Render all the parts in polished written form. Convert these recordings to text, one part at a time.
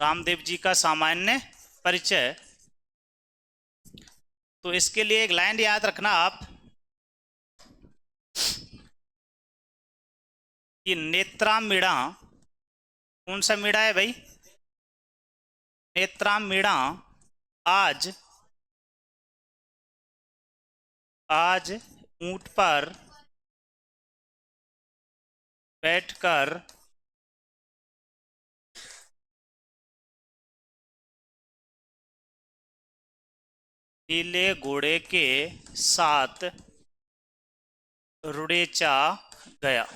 रामदेव जी का सामान्य परिचय। तो इसके लिए एक लाइन याद रखना आप कि नेत्रामीणा, कौन सा मीणा है भाई? नेत्रामीणा आज ऊंट पर बैठकर नीले घोड़े के साथ रुड़ेचा गया।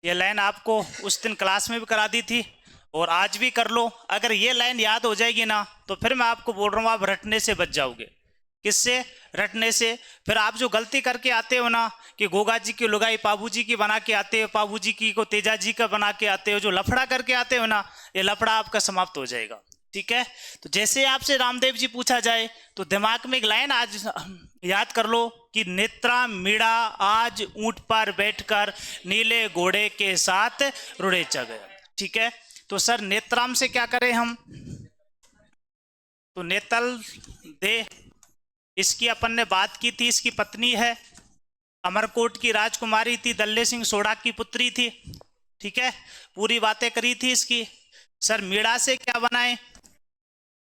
ये लाइन आपको उस दिन क्लास में भी करा दी थी और आज भी कर लो। अगर ये लाइन याद हो जाएगी ना तो फिर मैं आपको बोल रहा हूँ आप रटने से बच जाओगे। किससे? रटने से। फिर आप जो गलती करके आते हो ना कि गोगा जी की लुगाई पाबू जी की बना के आते हो, पाबू जी की को तेजा जी का बना के आते हो, जो लफड़ा करके आते हो ना, ये लफड़ा आपका समाप्त हो जाएगा। ठीक है? तो जैसे आपसे रामदेव जी पूछा जाए तो दिमाग में एक लाइन आज याद कर लो कि नेत्रामीणा आज ऊंट पर बैठकर नीले घोड़े के साथ रुड़ेचा गया। ठीक है? तो सर नेत्राम से क्या करें हम? तो नेतल दे, इसकी अपन ने बात की थी, इसकी पत्नी है, अमरकोट की राजकुमारी थी, दल्ले सिंह सोढ़ा की पुत्री थी। ठीक है? पूरी बातें करी थी इसकी। सर मीणा से क्या बनाए?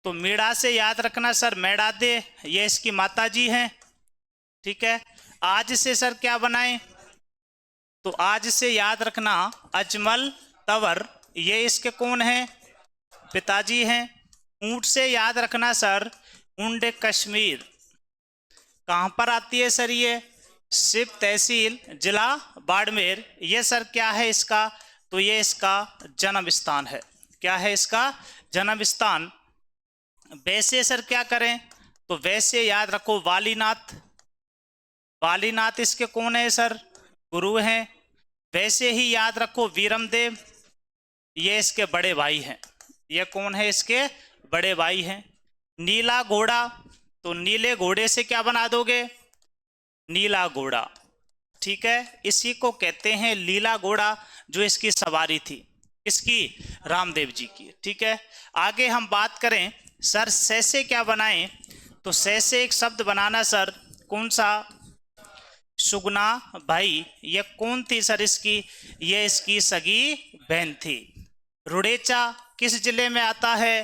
तो मीणा से याद रखना सर मैडादे, ये इसकी माता जी हैं। ठीक है? आज से सर क्या बनाए? तो आज से याद रखना अजमल तंवर, ये इसके कौन हैं? पिताजी हैं। ऊंट से याद रखना सर ऊंट कश्मीर, कहां पर आती है सर? ये सिप तहसील, जिला बाड़मेर। ये सर क्या है इसका? तो ये इसका जन्म स्थान है। क्या है इसका? जन्म स्थान। वैसे सर क्या करें? तो वैसे याद रखो वालीनाथ, वालीनाथ इसके कौन है सर? गुरु हैं। वैसे ही याद रखो वीरमदेव, ये इसके बड़े भाई हैं। ये कौन है? इसके बड़े भाई हैं। नीला घोड़ा, तो नीले घोड़े से क्या बना दोगे? नीला घोड़ा। ठीक है? इसी को कहते हैं लीला घोड़ा, जो इसकी सवारी थी। इसकी रामदेव जी की। ठीक है? आगे हम बात करें सर से से क्या बनाएं? तो से एक शब्द बनाना सर, कौन सा? सुगना भाई। ये कौन थी सर इसकी? ये इसकी सगी बहन थी। रुड़ेचा किस जिले में आता है?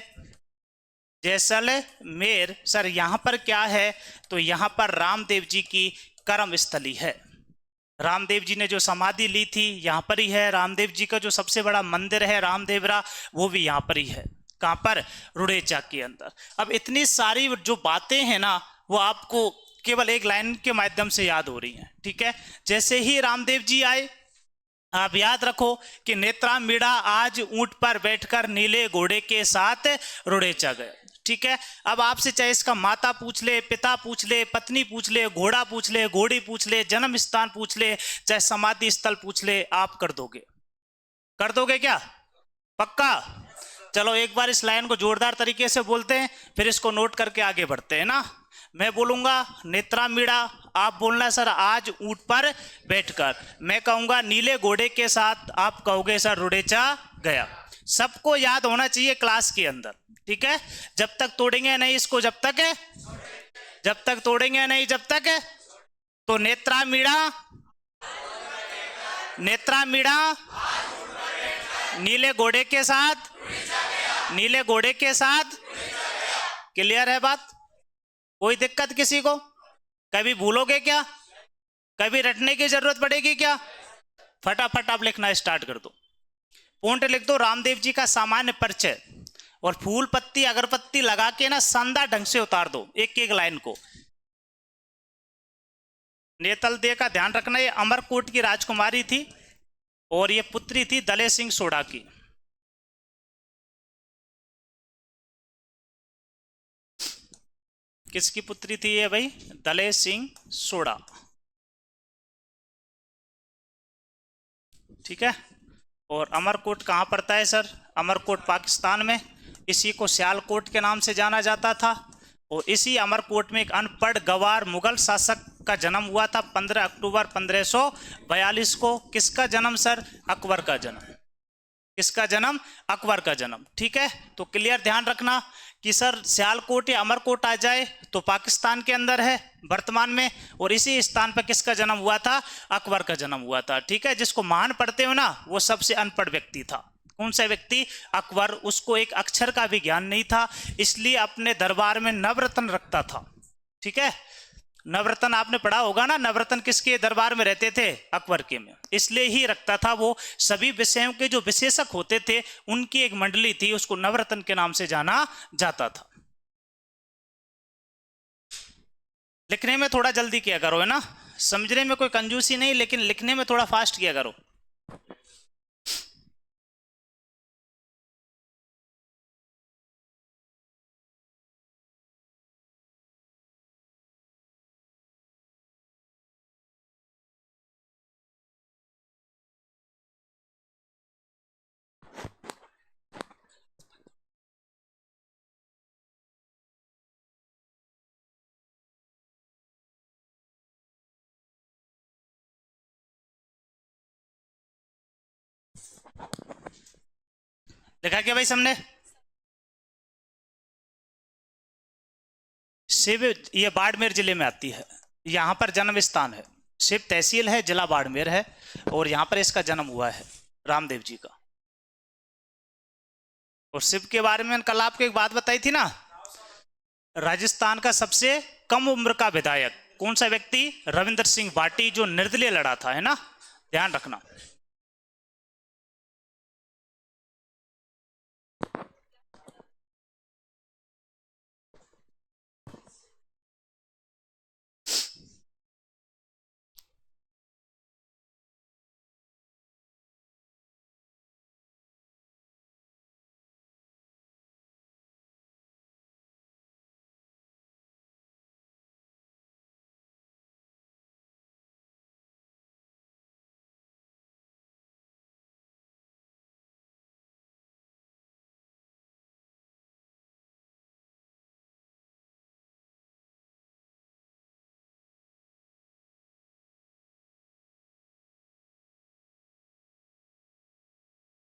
जैसलमेर। सर यहां पर क्या है? तो यहां पर रामदेव जी की कर्म स्थली है। रामदेव जी ने जो समाधि ली थी यहां पर ही है। रामदेव जी का जो सबसे बड़ा मंदिर है रामदेवरा, वो भी यहां पर ही है। कहां पर? रुड़ेचा के अंदर। अब इतनी सारी जो बातें हैं ना, वो आपको केवल एक लाइन के माध्यम से याद हो रही हैं। ठीक है? जैसे ही रामदेव जी आए, आप याद रखो कि नेत्रामीणा आज ऊंट पर बैठकर नीले घोड़े के साथ रुड़ेचा गया। ठीक है? अब आपसे चाहे इसका माता पूछ ले, पिता पूछ ले, पत्नी पूछ ले, घोड़ा पूछ ले, घोड़ी पूछ ले, जन्म स्थान पूछ ले, चाहे समाधि स्थल पूछ ले, आप कर दोगे? कर दोगे क्या? पक्का? चलो एक बार इस लाइन को जोरदार तरीके से बोलते हैं, फिर इसको नोट करके आगे बढ़ते हैं ना। मैं बोलूंगा नेत्रामीणा, आप बोलना सर आज ऊंट पर बैठकर। मैं कहूंगा नीले घोड़े के साथ, आप कहोगे सर रुड़ेचा गया। सबको याद होना चाहिए क्लास के अंदर। ठीक है? जब तक तोड़ेंगे नहीं इसको, जब तक तोड़ेंगे नहीं, जब तक। तो नेत्रामीणा, नेत्रामीणा नीले घोड़े के साथ, नीले घोड़े के साथ। क्लियर है बात? कोई दिक्कत किसी को? कभी भूलोगे क्या? कभी रटने की जरूरत पड़ेगी क्या? फटाफट आप लिखना स्टार्ट कर दो। पॉइंट लिख दो रामदेव जी का सामान्य परिचय, और फूल पत्ती अगरबत्ती लगा के ना शानदार ढंग से उतार दो एक एक लाइन को। नेतल दे का ध्यान रखना, ये अमरकोट की राजकुमारी थी और ये पुत्री थी दले सिंह सोढ़ा की। किसकी पुत्री थी ये भाई? दले सिंह सोढ़ा। ठीक है? और अमरकोट कहाँ पड़ता है सर? अमरकोट पाकिस्तान में। इसी को सियालकोट के नाम से जाना जाता था। और इसी अमरकोट में एक अनपढ़ गवार मुगल शासक का जन्म हुआ था 15 अक्टूबर 1542 को। किसका जन्म सर? अकबर का जन्म। किसका जन्म? अकबर का जन्म। ठीक है, तो क्लियर ध्यान रखना कि सर सियालकोट या अमरकोट आ जाए तो पाकिस्तान के अंदर है वर्तमान में, और इसी स्थान पर किसका जन्म हुआ था? अकबर का जन्म हुआ था। ठीक है, जिसको महान पढ़ते हो ना वो सबसे अनपढ़ व्यक्ति था। कौन सा व्यक्ति? अकबर। उसको एक अक्षर का भी ज्ञान नहीं था, इसलिए अपने दरबार में नवरत्न रखता था। ठीक है, नवरत्न आपने पढ़ा होगा ना, नवरत्न किसके दरबार में रहते थे? अकबर के में। इसलिए ही रखता था वो। सभी विषयों के जो विशेषज्ञ होते थे उनकी एक मंडली थी, उसको नवरत्न के नाम से जाना जाता था। लिखने में थोड़ा जल्दी किया करो, है ना, समझने में कोई कंजूसी नहीं, लेकिन लिखने में थोड़ा फास्ट किया करो। लिखा क्या भाई सबने? शिव ये बाड़मेर जिले में आती है, यहाँ पर जन्म स्थान है। शिव तहसील है, जिला बाड़मेर है, और यहाँ पर इसका जन्म हुआ है रामदेव जी का। और शिव के बारे में कल आपको एक बात बताई थी ना, राजस्थान का सबसे कम उम्र का विधायक कौन सा व्यक्ति? रविंद्र सिंह भाटी, जो निर्दलीय लड़ा था, है ना, ध्यान रखना।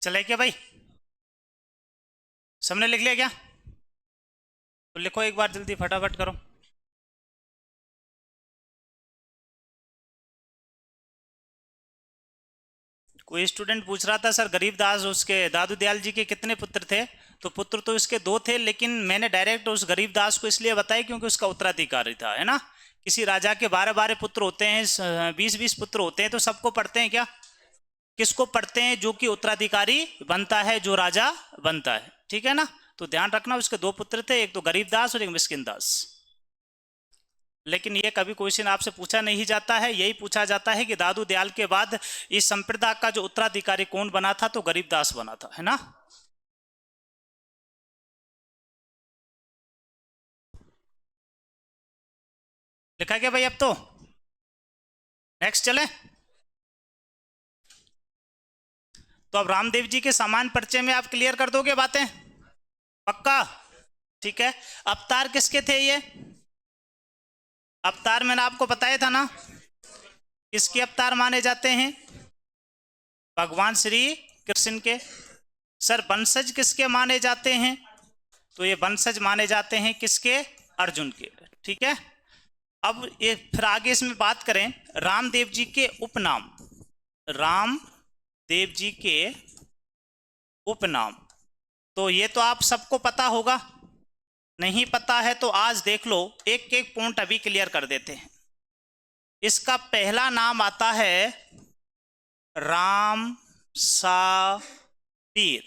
चले क्या भाई, सबने लिख लिया क्या? तो लिखो एक बार जल्दी, फटाफट करो। कोई स्टूडेंट पूछ रहा था सर गरीबदास उसके दादू दयाल जी के कितने पुत्र थे? तो पुत्र तो इसके 2 थे, लेकिन मैंने डायरेक्ट उस गरीबदास को इसलिए बताया क्योंकि उसका उत्तराधिकारी था, है ना। किसी राजा के 12-12 पुत्र होते हैं, 20-20 पुत्र होते हैं, तो सबको पढ़ते हैं क्या? किसको पढ़ते हैं? जो कि उत्तराधिकारी बनता है, जो राजा बनता है। ठीक है ना, तो ध्यान रखना उसके 2 पुत्र थे, एक तो गरीबदास और एक मिस्किन दास। लेकिन ये कभी क्वेश्चन आपसे पूछा नहीं जाता है, यही पूछा जाता है कि दादू दयाल के बाद इस संप्रदाय का जो उत्तराधिकारी कौन बना था? तो गरीबदास बना था, है ना। लिखा क्या भाई? अब तो नेक्स्ट चले। तो अब रामदेव जी के समान परिचय में आप क्लियर कर दोगे बातें? पक्का? ठीक है, अवतार किसके थे ये? अवतार मैंने आपको बताया था ना, किसके अवतार माने जाते हैं? भगवान श्री कृष्ण के। सर वंशज किसके माने जाते हैं? तो ये वंशज माने जाते हैं किसके? अर्जुन के। ठीक है, अब ये फिर आगे इसमें बात करें रामदेव जी के उपनाम। रामदेव जी के उपनाम, तो ये तो आप सबको पता होगा, नहीं पता है तो आज देख लो, एक एक पॉइंट अभी क्लियर कर देते हैं। इसका पहला नाम आता है राम सा पीर।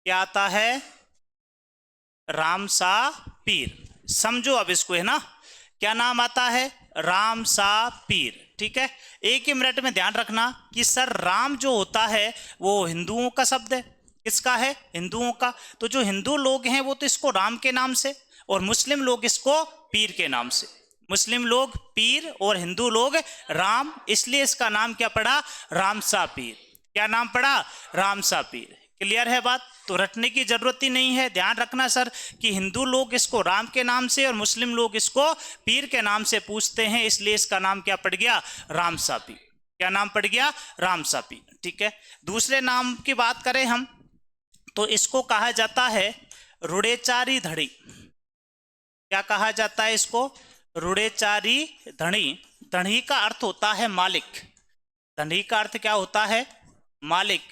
क्या आता है? राम सा पीर। समझो अब इसको, है ना, क्या नाम आता है? राम सा पीर। ठीक है, एक ही मिनट में ध्यान रखना कि सर राम जो होता है वो हिंदुओं का शब्द है। किसका है? हिंदुओं का। तो जो हिंदू लोग हैं वो तो इसको राम के नाम से, और मुस्लिम लोग इसको पीर के नाम से। मुस्लिम लोग पीर और हिंदू लोग राम, इसलिए इसका नाम क्या पड़ा? राम सा पीर। क्या नाम पड़ा? राम सा पीर। क्लियर है बात? तो रटने की जरूरत ही नहीं है। ध्यान रखना सर कि हिंदू लोग इसको राम के नाम से और मुस्लिम लोग इसको पीर के नाम से पूछते हैं, इसलिए इसका नाम क्या पड़ गया? राम सा पीर। क्या नाम पड़ गया? रामसा पीर। ठीक है, दूसरे नाम की बात करें हम तो इसको कहा जाता है रुड़ेचारी धड़ी। क्या कहा जाता है इसको? रुड़ेचारी धड़ी। धड़ी का अर्थ होता है मालिक। धड़ी का अर्थ क्या होता है? मालिक।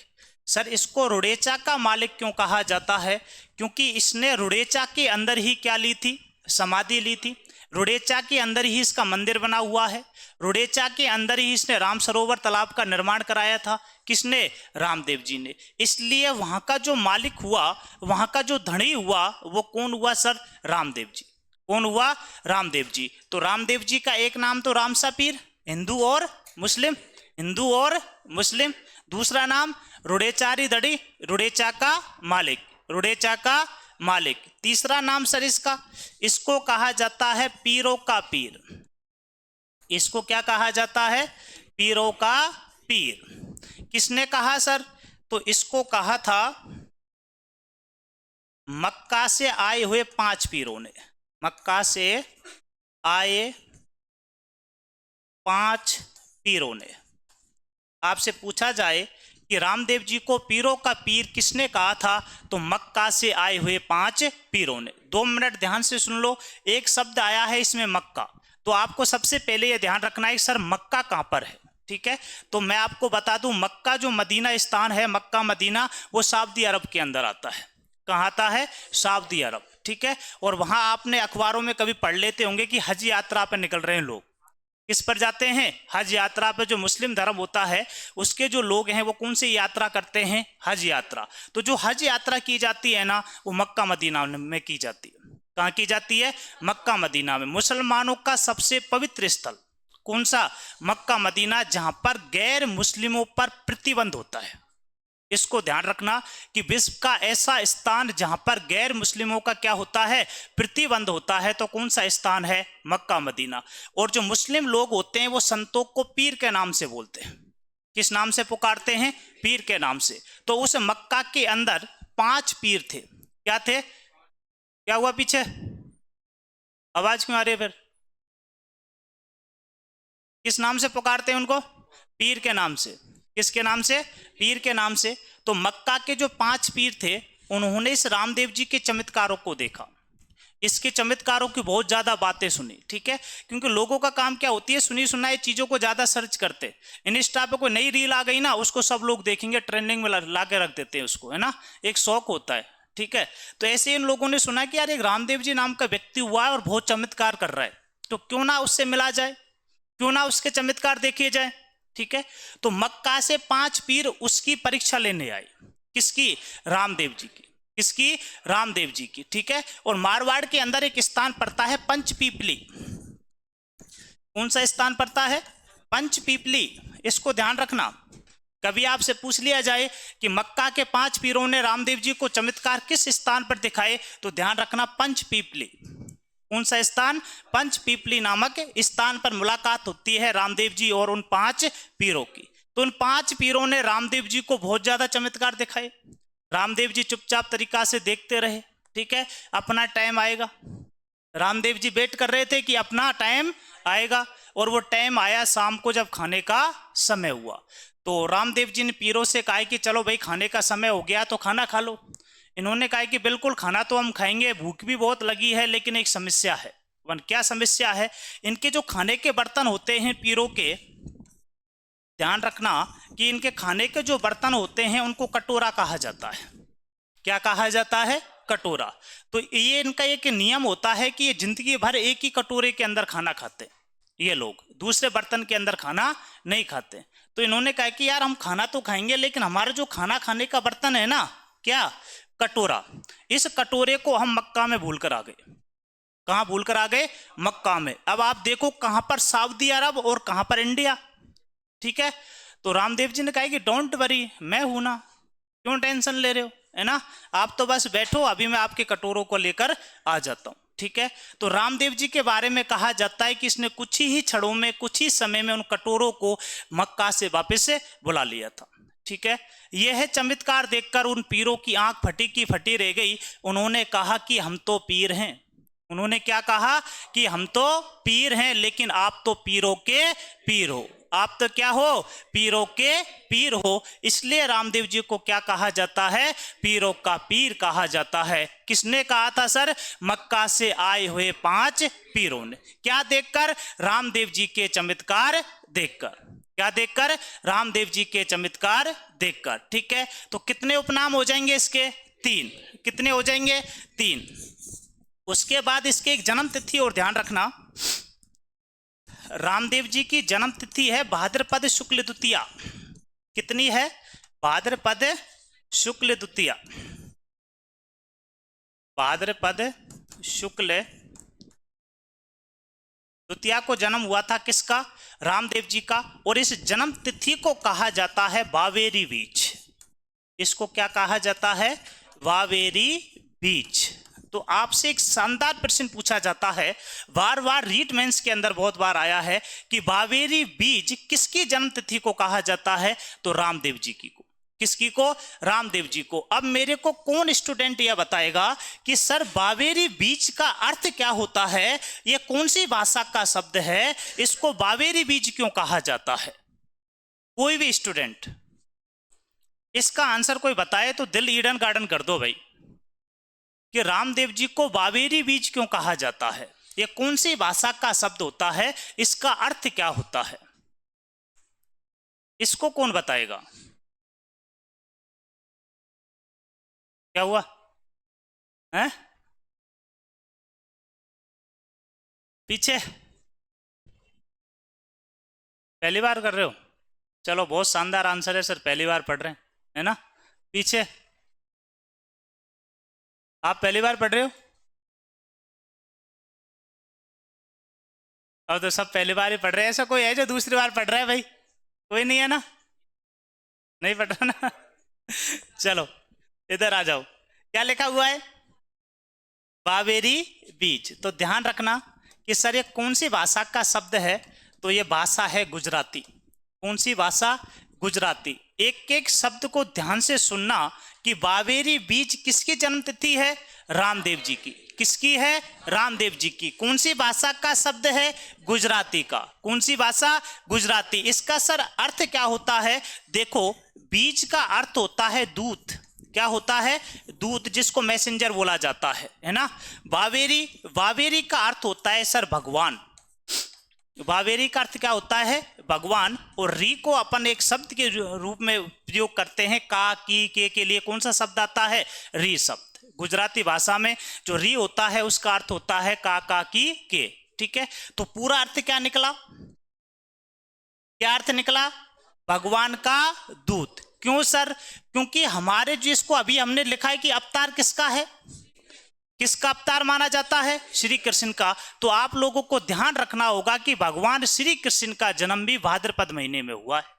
सर इसको रुड़ेचा का मालिक क्यों कहा जाता है? क्योंकि इसने रुड़ेचा के अंदर ही क्या ली थी? समाधि ली थी। रुड़ेचा के अंदर ही इसका मंदिर बना हुआ है। रुड़ेचा के अंदर ही इसने राम सरोवर तालाब का निर्माण कराया था। किसने? रामदेव जी ने। इसलिए वहां का जो मालिक हुआ, वहां का जो धनी हुआ, वो कौन हुआ सर? रामदेव जी। कौन हुआ? रामदेव जी। तो रामदेव जी का एक नाम तो रामसा पीर, हिंदू और मुस्लिम, हिंदू और मुस्लिम। दूसरा नाम रुड़ेचारी धड़ी, रुड़ेचा का मालिक, रुड़ेचा का मालिक। तीसरा नाम सर इसको कहा जाता है पीरों का पीर। इसको क्या कहा जाता है? पीरों का पीर। किसने कहा सर? तो इसको कहा था मक्का से आए हुए 5 पीरों ने। मक्का से आए 5 पीरों ने। आपसे पूछा जाए कि रामदेव जी को पीरों का पीर किसने कहा था, तो मक्का से आए हुए 5 पीरों ने। 2 मिनट ध्यान से सुन लो। एक शब्द आया है इसमें मक्का, तो आपको सबसे पहले यह ध्यान रखना है सर मक्का कहां पर है। ठीक है, तो मैं आपको बता दूं मक्का जो मदीना स्थान है, मक्का मदीना, वो सऊदी अरब के अंदर आता है। कहाँ आता है? सऊदी अरब। ठीक है, और वहां आपने अखबारों में कभी पढ़ लेते होंगे कि हज यात्रा पर निकल रहे हैं लोग। किस पर जाते हैं? हज यात्रा पर। जो मुस्लिम धर्म होता है उसके जो लोग हैं वो कौन सी यात्रा करते हैं? हज यात्रा। तो जो हज यात्रा की जाती है ना, वो मक्का मदीना में की जाती है। कहाँ की जाती है? मक्का मदीना में। मुसलमानों का सबसे पवित्र स्थल कौन सा? मक्का मदीना, जहां पर गैर मुस्लिमों पर प्रतिबंध होता है। इसको ध्यान रखना कि विश्व का ऐसा स्थान जहां पर गैर मुस्लिमों का क्या होता है? प्रतिबंध होता है। तो कौन सा स्थान है? Mecca Medina. और जो मुस्लिम लोग होते हैं वो संतों को पीर के नाम से बोलते हैं। किस नाम से पुकारते हैं? पीर के नाम से। तो उस मक्का के अंदर 5 पीर थे। क्या थे? क्या हुआ पीछे? आवाज क्यों आ रही है फिर? किस नाम से पुकारते हैं उनको? पीर के नाम से। किसके नाम से? पीर के नाम से। तो मक्का के जो 5 पीर थे उन्होंने इस रामदेव जी के चमत्कारों को देखा, इसके चमत्कारों की बहुत ज्यादा बातें सुनी। ठीक है, क्योंकि लोगों का काम क्या होती है? सुनी सुनाई चीजों को ज्यादा सर्च करते। इंस्टा पे कोई नई रील आ गई ना, उसको सब लोग देखेंगे, ट्रेंडिंग में ला के रख देते हैं उसको, है ना, एक शौक होता है। ठीक है, तो ऐसे इन लोगों ने सुना कि यार एक रामदेव जी नाम का व्यक्ति हुआ है और बहुत चमत्कार कर रहा है, तो क्यों ना उससे मिला जाए, क्यों ना उसके चमत्कार देखे जाए। ठीक है, तो मक्का से 5 पीर उसकी परीक्षा लेने आए। किसकी? रामदेव जी की। किसकी? रामदेव जी की। ठीक है, और मारवाड़ के अंदर एक स्थान पड़ता है पंचपीपली। कौन सा स्थान पड़ता है? पंचपीपली। इसको ध्यान रखना। कभी आपसे पूछ लिया जाए कि मक्का के 5 पीरों ने रामदेव जी को चमत्कार किस स्थान पर दिखाए, तो ध्यान रखना पंचपीपली। कौन सा स्थान? पंचपीपली नामक स्थान पर मुलाकात होती है रामदेव जी और उन 5 पीरों की। तो उन 5 पीरों ने रामदेव जी को बहुत ज्यादा चमत्कार दिखाए। रामदेव जी चुपचाप तरीका से देखते रहे। ठीक है, अपना टाइम आएगा। रामदेव जी वेट कर रहे थे कि अपना टाइम आएगा, और वो टाइम आया शाम को जब खाने का समय हुआ। तो रामदेव जी ने पीरों से कहा कि चलो भाई खाने का समय हो गया तो खाना खा लो। इन्होंने कहा कि बिल्कुल खाना तो हम खाएंगे, भूख भी बहुत लगी है, लेकिन एक समस्या है। क्या समस्या है? इनके जो खाने के बर्तन होते हैं पीरों के, ध्यान रखना कि इनके खाने के जो बर्तन होते हैं उनको कटोरा कहा जाता है। क्या कहा जाता है? कटोरा। तो ये इनका एक नियम होता है कि ये जिंदगी भर एक ही कटोरे के अंदर खाना खाते, ये लोग दूसरे बर्तन के अंदर खाना नहीं खाते। तो इन्होंने कहा कि यार हम खाना तो खाएंगे, लेकिन हमारा जो खाना खाने का बर्तन है ना, क्या? कटोरा। इस कटोरे को हम मक्का में भूल कर आ गए। कहां भूल कर आ गए? मक्का में। अब आप देखो कहां पर सऊदी अरब और कहां पर इंडिया। ठीक है, तो रामदेव जी ने कहा कि डोंट वरी, मैं हूं ना, क्यों टेंशन ले रहे हो, है ना, आप तो बस बैठो, अभी मैं आपके कटोरों को लेकर आ जाता हूं। ठीक है, तो रामदेव जी के बारे में कहा जाता है कि इसने कुछ ही क्षणों में, कुछ ही समय में उन कटोरों को मक्का से वापस बुला लिया था। ठीक है, यह चमत्कार देखकर उन पीरों की आंख फटी की फटी रह गई। उन्होंने कहा कि हम तो पीर हैं। उन्होंने क्या कहा? कि हम तो पीर हैं, लेकिन आप तो पीरों के पीर हो। आप तो क्या हो, पीरों के पीर हो। इसलिए रामदेव जी को क्या कहा जाता है, पीरों का पीर कहा जाता है। किसने कहा था सर, मक्का से आए हुए 5 पीरों ने। क्या देखकर, रामदेव जी के चमत्कार देखकर। क्या देखकर, रामदेव जी के चमत्कार देखकर। ठीक है, तो कितने उपनाम हो जाएंगे इसके, 3। कितने हो जाएंगे, 3। उसके बाद इसके एक जन्म तिथि और ध्यान रखना, रामदेव जी की जन्म तिथि है भाद्रपद शुक्ल द्वितीया। कितनी है, भाद्रपद शुक्ल द्वितीया। भाद्रपद शुक्ल द्वितीया को जन्म हुआ था किसका, रामदेव जी का। और इस जन्म तिथि को कहा जाता है वावेरी बीज। इसको क्या कहा जाता है, वावेरी बीज। तो आपसे एक शानदार प्रश्न पूछा जाता है, बार बार रीट मेंस के अंदर बहुत बार आया है कि वावेरी बीज किसकी जन्म तिथि को कहा जाता है, तो रामदेव जी की को। किसकी को, रामदेव जी को। अब मेरे को कौन स्टूडेंट यह बताएगा कि सर वावेरी बीज का अर्थ क्या होता है, यह कौन सी भाषा का शब्द है, इसको वावेरी बीज क्यों कहा जाता है। कोई भी स्टूडेंट इसका आंसर कोई बताए तो दिल ईडन गार्डन कर दो भाई, कि रामदेव जी को वावेरी बीज क्यों कहा जाता है, यह कौन सी भाषा का शब्द होता है, इसका अर्थ क्या होता है, इसको कौन बताएगा। क्या हुआ है, पीछे पहली बार कर रहे हो, चलो बहुत शानदार आंसर है सर, पहली बार पढ़ रहे हैं, है ना। पीछे आप पहली बार पढ़ रहे हो, अब तो सब पहली बार ही पढ़ रहे हैं। ऐसा कोई है जो दूसरी बार पढ़ रहा है भाई, कोई नहीं है ना, नहीं पढ़ रहा ना चलो इधर आ जाओ, क्या लिखा हुआ है, वावेरी बीज। तो ध्यान रखना कि सर ये कौन सी भाषा का शब्द है, तो ये भाषा है गुजराती। कौन सी भाषा, गुजराती। एक एक शब्द को ध्यान से सुनना कि वावेरी बीज किसकी जन्मतिथि है, रामदेव जी की। किसकी है, रामदेव जी की। कौन सी भाषा का शब्द है, गुजराती का। कौन सी भाषा, गुजराती। इसका सर अर्थ क्या होता है, देखो बीज का अर्थ होता है दूत। क्या होता है, दूत, जिसको मैसेंजर बोला जाता है ना। वावेरी, वावेरी का अर्थ होता है सर भगवान। वावेरी का अर्थ क्या होता है, भगवान। और री को अपन एक शब्द के रूप में प्रयोग करते हैं, का, की, के लिए कौन सा शब्द आता है, री शब्द। गुजराती भाषा में जो री होता है उसका अर्थ होता है का, की, के। ठीक है, तो पूरा अर्थ क्या निकला, क्या अर्थ निकला, भगवान का दूत। क्यों सर, क्योंकि हमारे जिसको अभी हमने लिखा है कि अवतार किसका है, किसका अवतार माना जाता है, श्री कृष्ण का। तो आप लोगों को ध्यान रखना होगा कि भगवान श्री कृष्ण का जन्म भी भाद्रपद महीने में हुआ है।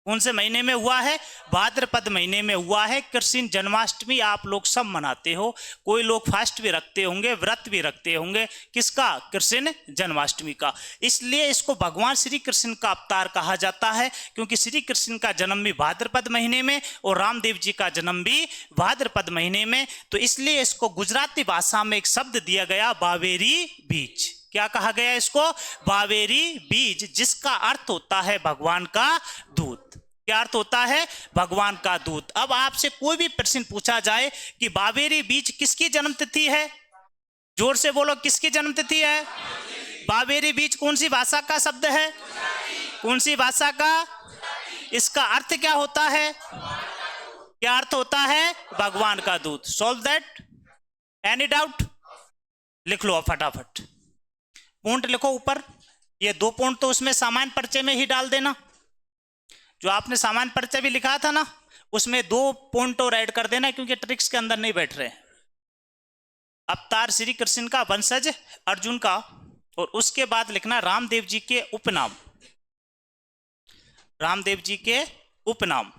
कौन से महीने में हुआ है, भाद्रपद महीने में हुआ है। कृष्ण जन्माष्टमी आप लोग सब मनाते हो, कोई लोग फास्ट भी रखते होंगे, व्रत भी रखते होंगे, किसका, कृष्ण जन्माष्टमी का। इसलिए इसको भगवान श्री कृष्ण का अवतार कहा जाता है, क्योंकि श्री कृष्ण का जन्म भी भाद्रपद महीने में और रामदेव जी का जन्म भी भाद्रपद महीने में। तो इसलिए इसको गुजराती भाषा में एक शब्द दिया गया, वावेरी बीज। क्या कहा गया इसको, वावेरी बीज, जिसका अर्थ होता है भगवान का दूत। क्या अर्थ होता है, भगवान का दूत। अब आपसे कोई भी प्रश्न पूछा जाए कि वावेरी बीज किसकी जन्मतिथि है, जोर से बोलो, किसकी जन्मतिथि है, वावेरी बीज कौन सी भाषा का शब्द है, कौन सी भाषा का, इसका अर्थ क्या होता है, क्या अर्थ होता है, भगवान का दूत। सॉल्व दैट, एनी डाउट, लिख लो फटाफट, पॉइंट लिखो ऊपर। ये 2 पॉइंट तो उसमें सामान्य परिचय में ही डाल देना, जो आपने सामान्य परिचय भी लिखा था ना, उसमें 2 पॉइंट और ऐड कर देना, क्योंकि ट्रिक्स के अंदर नहीं बैठ रहे। अवतार श्री कृष्ण का, वंशज अर्जुन का, और उसके बाद लिखना रामदेव जी के उपनाम, रामदेव जी के उपनाम।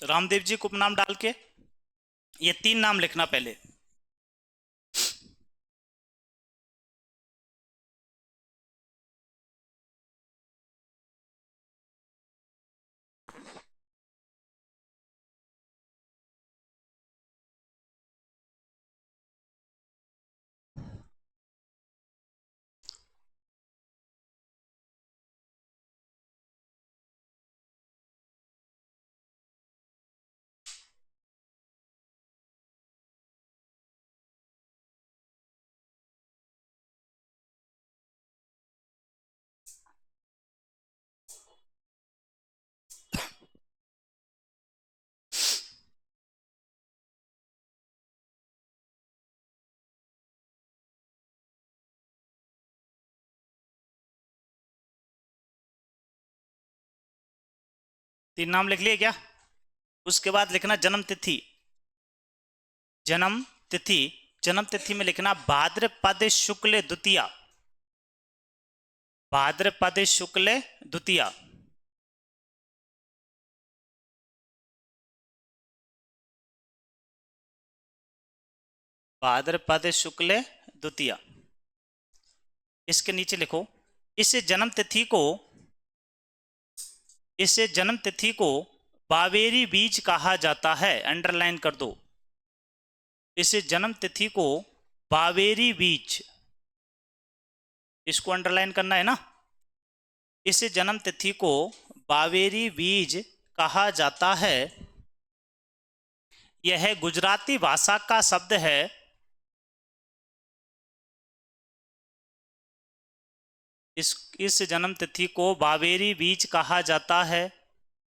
रामदेव जी को उपनाम डाल के ये 3 नाम लिखना पहले। तीन नाम लिख लिए क्या? उसके बाद लिखना जन्म तिथि। जन्म तिथि, जन्म तिथि में लिखना भाद्रपद शुक्ल द्वितीया। भाद्रपद शुक्ल द्वितीया। भाद्रपद शुक्ल द्वितीया। इसके नीचे लिखो इस जन्म तिथि को, इस जन्म तिथि को बावेरी बीज कहा जाता है। अंडरलाइन कर दो, इस जन्म तिथि को बावेरी बीज, इसको अंडरलाइन करना है ना। इस जन्म तिथि को बावेरी बीज कहा जाता है। यह गुजराती भाषा का शब्द है। इस जन्म तिथि को बावेरी बीज कहा जाता है।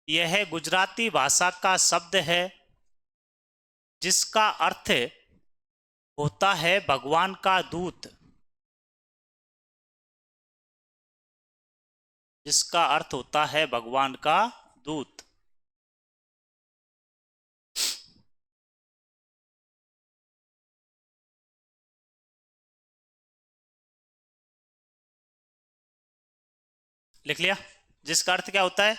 यह गुजराती भाषा का शब्द है जिसका अर्थ होता है भगवान का दूत। जिसका अर्थ होता है भगवान का दूत। लिख लिया? जिसका अर्थ क्या होता है?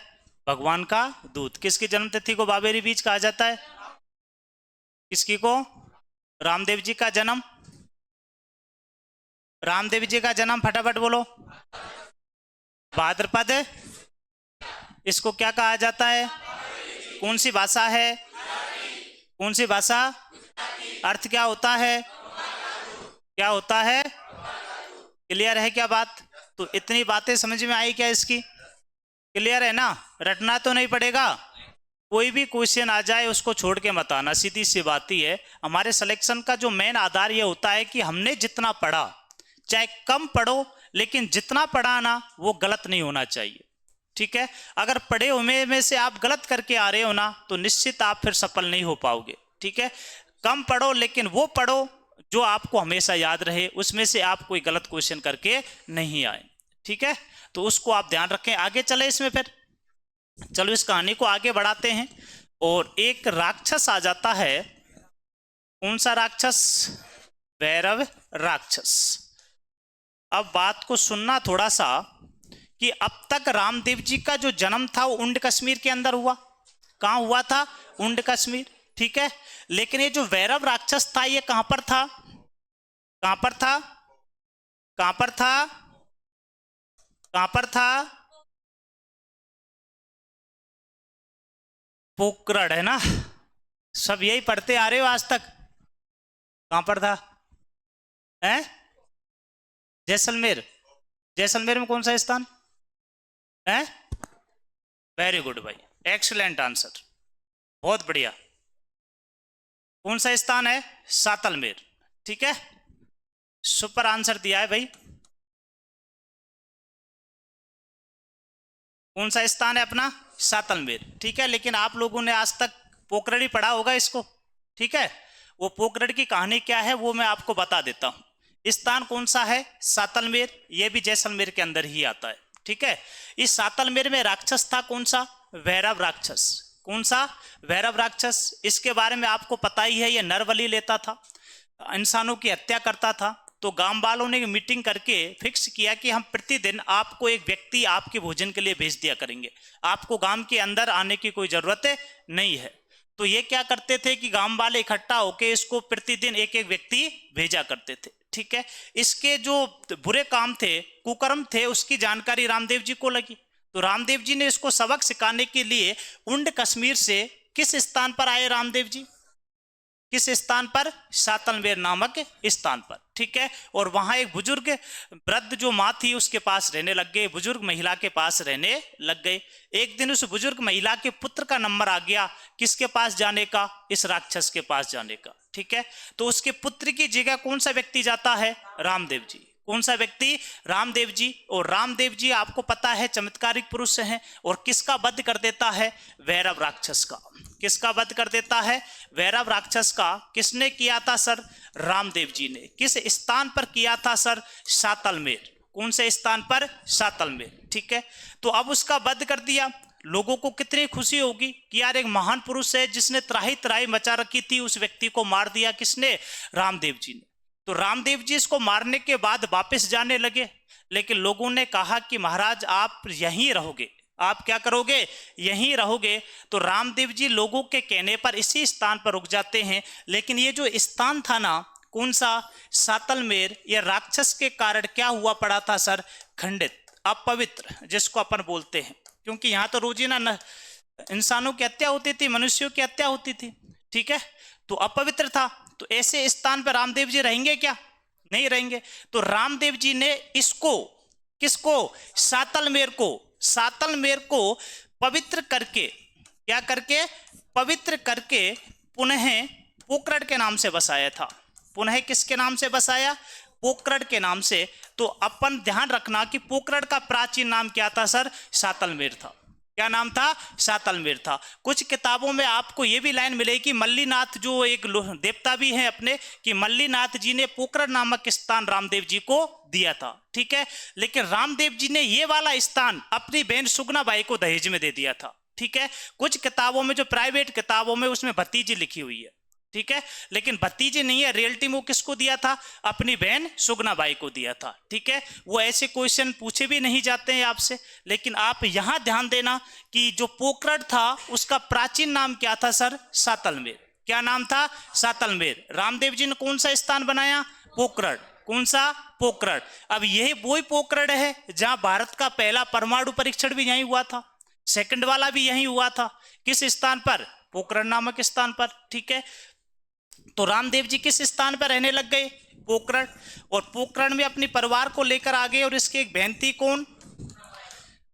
भगवान का दूत। किसकी जन्म तिथि को बावेरी बीज कहा जाता है? किसकी को? रामदेव जी का जन्म। रामदेव जी का जन्म फटाफट बोलो। भाद्रपद। इसको क्या कहा जाता है? कौन सी भाषा है? कौन सी भाषा? अर्थ क्या होता है? क्या होता है? क्लियर है क्या बात? तो इतनी बातें समझ में आई क्या इसकी? क्लियर है ना? रटना तो नहीं पड़ेगा। कोई भी क्वेश्चन आ जाए उसको छोड़ के मत आना, सीधी सी बात ही है। हमारे सिलेक्शन का जो मेन आधार ये होता है कि हमने जितना पढ़ा, चाहे कम पढ़ो, लेकिन जितना पढ़ा ना वो गलत नहीं होना चाहिए। ठीक है? अगर पढ़े हुए में से आप गलत करके आ रहे हो ना तो निश्चित आप फिर सफल नहीं हो पाओगे। ठीक है? कम पढ़ो लेकिन वो पढ़ो जो आपको हमेशा याद रहे, उसमें से आप कोई गलत क्वेश्चन करके नहीं आए। ठीक है? तो उसको आप ध्यान रखें। आगे चले इसमें फिर, चलो इस कहानी को आगे बढ़ाते हैं। और एक राक्षस आ जाता है। कौन सा राक्षस? भैरव राक्षस। अब बात को सुनना थोड़ा सा, कि अब तक रामदेव जी का जो जन्म था वो उंड कश्मीर के अंदर हुआ। कहां हुआ था? उंड कश्मीर। ठीक है? लेकिन ये जो भैरव राक्षस था ये कहां पर था? कहां पर था? कहां पर था? कहां पर था? पोखरण, है ना? सब यही पढ़ते आ रहे हो आज तक। कहां पर था? हैं? जैसलमेर। जैसलमेर में कौन सा स्थान है? वेरी गुड भाई, एक्सीलेंट आंसर, बहुत बढ़िया। कौन सा स्थान है? सातलमेर। ठीक है? सुपर आंसर दिया है भाई। कौन सा स्थान है अपना? सातलमेर। ठीक है? लेकिन आप लोगों ने आज तक पोखरण ही पढ़ा होगा इसको। ठीक है? वो पोखरण की कहानी क्या है वो मैं आपको बता देता हूं। स्थान कौन सा है? सातलमेर। ये भी जैसलमेर के अंदर ही आता है। ठीक है? इस सातलमेर में राक्षस था कौन सा? भैरव राक्षस। कौन सा? भैरव राक्षस। इसके बारे में आपको पता ही है, ये नरबलि लेता था, इंसानों की हत्या करता था। तो गांव वालों ने मीटिंग करके फिक्स किया कि हम प्रतिदिन आपको एक व्यक्ति आपके भोजन के लिए भेज दिया करेंगे, आपको गांव के अंदर आने की कोई जरूरत नहीं है। तो ये क्या करते थे कि गांव वाले इकट्ठा होकर इसको प्रतिदिन एक एक व्यक्ति भेजा करते थे। ठीक है, इसके जो बुरे काम थे, कुकर्म थे, उसकी जानकारी रामदेव जी को लगी। तो रामदेव जी ने इसको सबक सिखाने के लिए उंड कश्मीर से किस स्थान पर आए रामदेव जी? किस स्थान पर? सातलमेर नामक स्थान पर। ठीक है, और वहां एक बुजुर्ग वृद्ध जो माँ थी उसके पास रहने लग गए, बुजुर्ग महिला के पास रहने लग गए। एक दिन उस बुजुर्ग महिला के पुत्र का नंबर आ गया, किसके पास जाने का? इस राक्षस के पास जाने का। ठीक है, तो उसके पुत्र की जगह कौन सा व्यक्ति जाता है? रामदेव जी। कौन सा व्यक्ति? रामदेव जी। और रामदेव जी आपको पता है चमत्कारिक पुरुष हैं, और किसका वध कर देता है? भैरव राक्षस का। किसका वध कर देता है? भैरव राक्षस का। किसने किया था सर? रामदेव जी ने। किस स्थान पर किया था सर? सातलमेर। कौन से स्थान पर? सातलमेर। ठीक है, तो अब उसका वध कर दिया। लोगों को कितनी खुशी होगी कि यार एक महान पुरुष है जिसने त्राही त्राही मचा रखी थी, उस व्यक्ति को मार दिया। किसने? रामदेव जी ने। तो रामदेव जी इसको मारने के बाद वापस जाने लगे, लेकिन लोगों ने कहा कि महाराज आप यहीं रहोगे। आप क्या करोगे? यहीं रहोगे। तो रामदेव जी लोगों के कहने पर इसी स्थान पर रुक जाते हैं। लेकिन ये जो स्थान था ना, कौन सा? सातलमेर, ये राक्षस के कारण क्या हुआ पड़ा था सर? खंडित, अपवित्र, जिसको अपन बोलते हैं। क्योंकि यहाँ तो रोजीना इंसानों की हत्या होती थी, मनुष्यों की हत्या होती थी। ठीक है, तो अपवित्र था। तो ऐसे स्थान पर रामदेव जी रहेंगे क्या? नहीं रहेंगे। तो रामदेव जी ने इसको, किसको? सातलमेर को पवित्र करके, क्या करके? पवित्र करके पुनः पोकरण के नाम से बसाया था। पुनः किसके नाम से बसाया? पोकरण के नाम से। तो अपन ध्यान रखना कि पोकरण का प्राचीन नाम क्या था सर? सातलमेर था। क्या नाम था? सातलमेर था। कुछ किताबों में आपको यह भी लाइन मिलेगी, मल्लीनाथ जो एक देवता भी हैं अपने, कि मल्लीनाथ जी ने पोकरण नामक स्थान रामदेव जी को दिया था। ठीक है, लेकिन रामदेव जी ने ये वाला स्थान अपनी बहन सुगनाबाई को दहेज में दे दिया था। ठीक है, कुछ किताबों में, जो प्राइवेट किताबों में, उसमें भतीजी लिखी हुई है। ठीक है, लेकिन भतीजी नहीं है, रियलिटी में वो किसको दिया था? अपनी बहन सुगनाबाई को दिया था। ठीक है, वो ऐसे क्वेश्चन पूछे भी नहीं जाते हैं आपसे। लेकिन आप यहां ध्यान देना कि जो पोकरण था उसका प्राचीन नाम क्या था सर? सातलमेर। क्या नाम था? सातलमेर। रामदेव जी ने कौन सा स्थान बनाया? पोकरण। कौन सा? पोकरण। अब यही वही पोकरण है जहां भारत का पहला परमाणु परीक्षण भी यहीं हुआ था, सेकंड वाला भी यहीं हुआ था। किस स्थान पर? पोकरण नामक स्थान पर। ठीक है, तो रामदेव जी किस स्थान पर रहने लग गए? पोकरण। और पोकरण में अपने परिवार को लेकर आ गए, और इसकी एक बहन थी, कौन?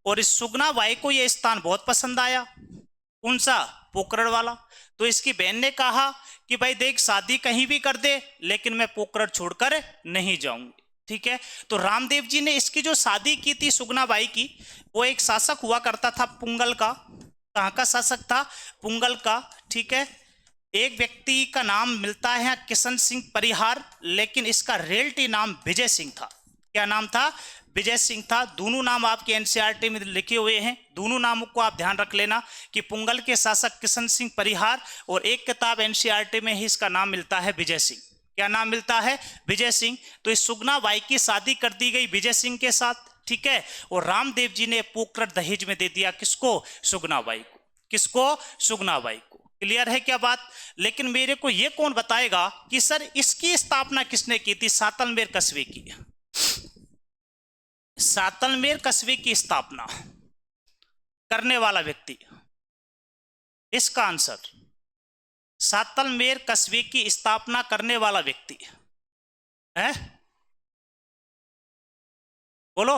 और इस सुगनाबाई को यह स्थान बहुत पसंद आया। कौन सा? पोकरण वाला। तो इसकी बहन ने कहा कि भाई देख, शादी कहीं भी कर दे, लेकिन मैं पोकरण छोड़कर नहीं जाऊंगी। ठीक है, तो रामदेव जी ने इसकी जो शादी की थी सुगनाबाई की, वो एक शासक हुआ करता था पुंगल का। कहाँ का शासक था? पुंगल का। ठीक है, एक व्यक्ति का नाम मिलता है किशन सिंह परिहार, लेकिन इसका रियलिटी नाम विजय सिंह था। क्या नाम था? विजय सिंह था। दोनों नाम आपके एनसीईआरटी में लिखे हुए हैं, दोनों नामों को आप ध्यान रख लेना कि पुंगल के शासक किशन सिंह परिहार, और एक किताब एनसीईआरटी में ही इसका नाम मिलता है विजय सिंह। क्या नाम मिलता है? विजय सिंह। तो इस सुगनाबाई की शादी कर दी गई विजय सिंह के साथ। ठीक है, और रामदेव जी ने पोकरण दहेज में दे दिया। किसको? सुगनाबाई को। किसको? सुगनाबाई को। क्लियर है क्या बात? लेकिन मेरे को यह कौन बताएगा कि सर इसकी स्थापना किसने की थी? सातलमेर कस्बे की। सातलमेर कस्बे की स्थापना करने वाला व्यक्ति, इसका आंसर सातलमेर कस्बे की स्थापना करने वाला व्यक्ति है। बोलो,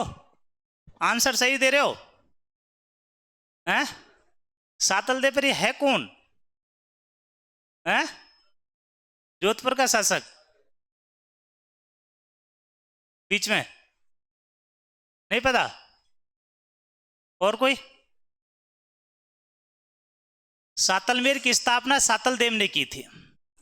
आंसर सही दे रहे हो? हैं? सातलदेव है कौन? है? जोधपुर का शासक बीच में नहीं पता? और कोई? सातलमेर की स्थापना सातलदेव ने की थी।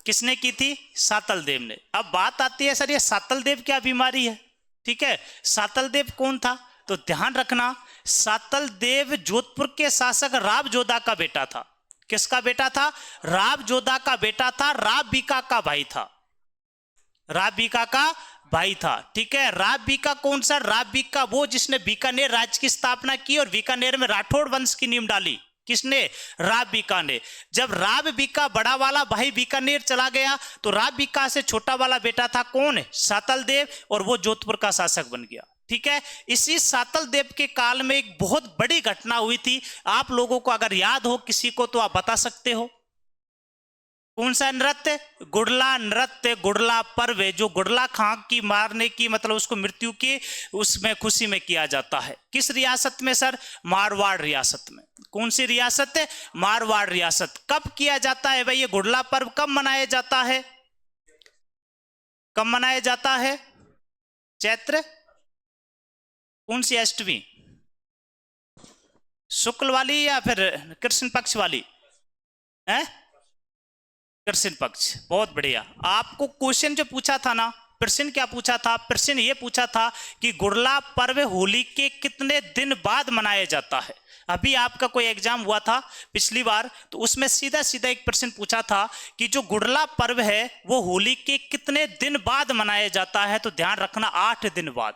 किसने की थी? सातलदेव ने। अब बात आती है सर ये सातलदेव क्या बीमारी है? ठीक है, सातलदेव कौन था? तो ध्यान रखना, सातलदेव जोधपुर के शासक राव जोधा का बेटा था। किसका बेटा था? राव जोधा का बेटा था। राव बीका का भाई था। राव बीका का भाई था। ठीक है, राव बीका कौन सा? राव बीका वो जिसने बीकानेर राज्य की स्थापना की और बीकानेर में राठौड़ वंश की नींव डाली। किसने? राव बीका ने। जब राव बीका बड़ा वाला भाई बीकानेर चला गया तो राव बीका से छोटा वाला बेटा था कौन? सातल देव, और वो जोधपुर का शासक बन गया। ठीक है, इसी सातल देव के काल में एक बहुत बड़ी घटना हुई थी। आप लोगों को अगर याद हो किसी को तो आप बता सकते हो। कौन सा नृत्य? गुड़ला नृत्य, गुड़ला पर्व है जो गुड़ला खां की मारने की मतलब उसको मृत्यु की उसमें खुशी में किया जाता है। किस रियासत में सर? मारवाड़ रियासत में। कौन सी रियासत है? मारवाड़ रियासत। कब किया जाता है भाई ये गुड़ला पर्व? कब मनाया जाता है? कब मनाया जाता है? चैत्र कौन सी अष्टमी? शुक्ल वाली या फिर कृष्ण पक्ष वाली है? कृष्ण पक्ष। बहुत बढ़िया। आपको क्वेश्चन जो पूछा था ना, प्रश्न क्या पूछा था? प्रश्न ये पूछा था कि गुड़ला पर्व होली के कितने दिन बाद मनाया जाता है। अभी आपका कोई एग्जाम हुआ था पिछली बार तो उसमें सीधा सीधा एक प्रश्न पूछा था कि जो गुड़ला पर्व है वो होली के कितने दिन बाद मनाया जाता है। तो ध्यान रखना 8 दिन बाद।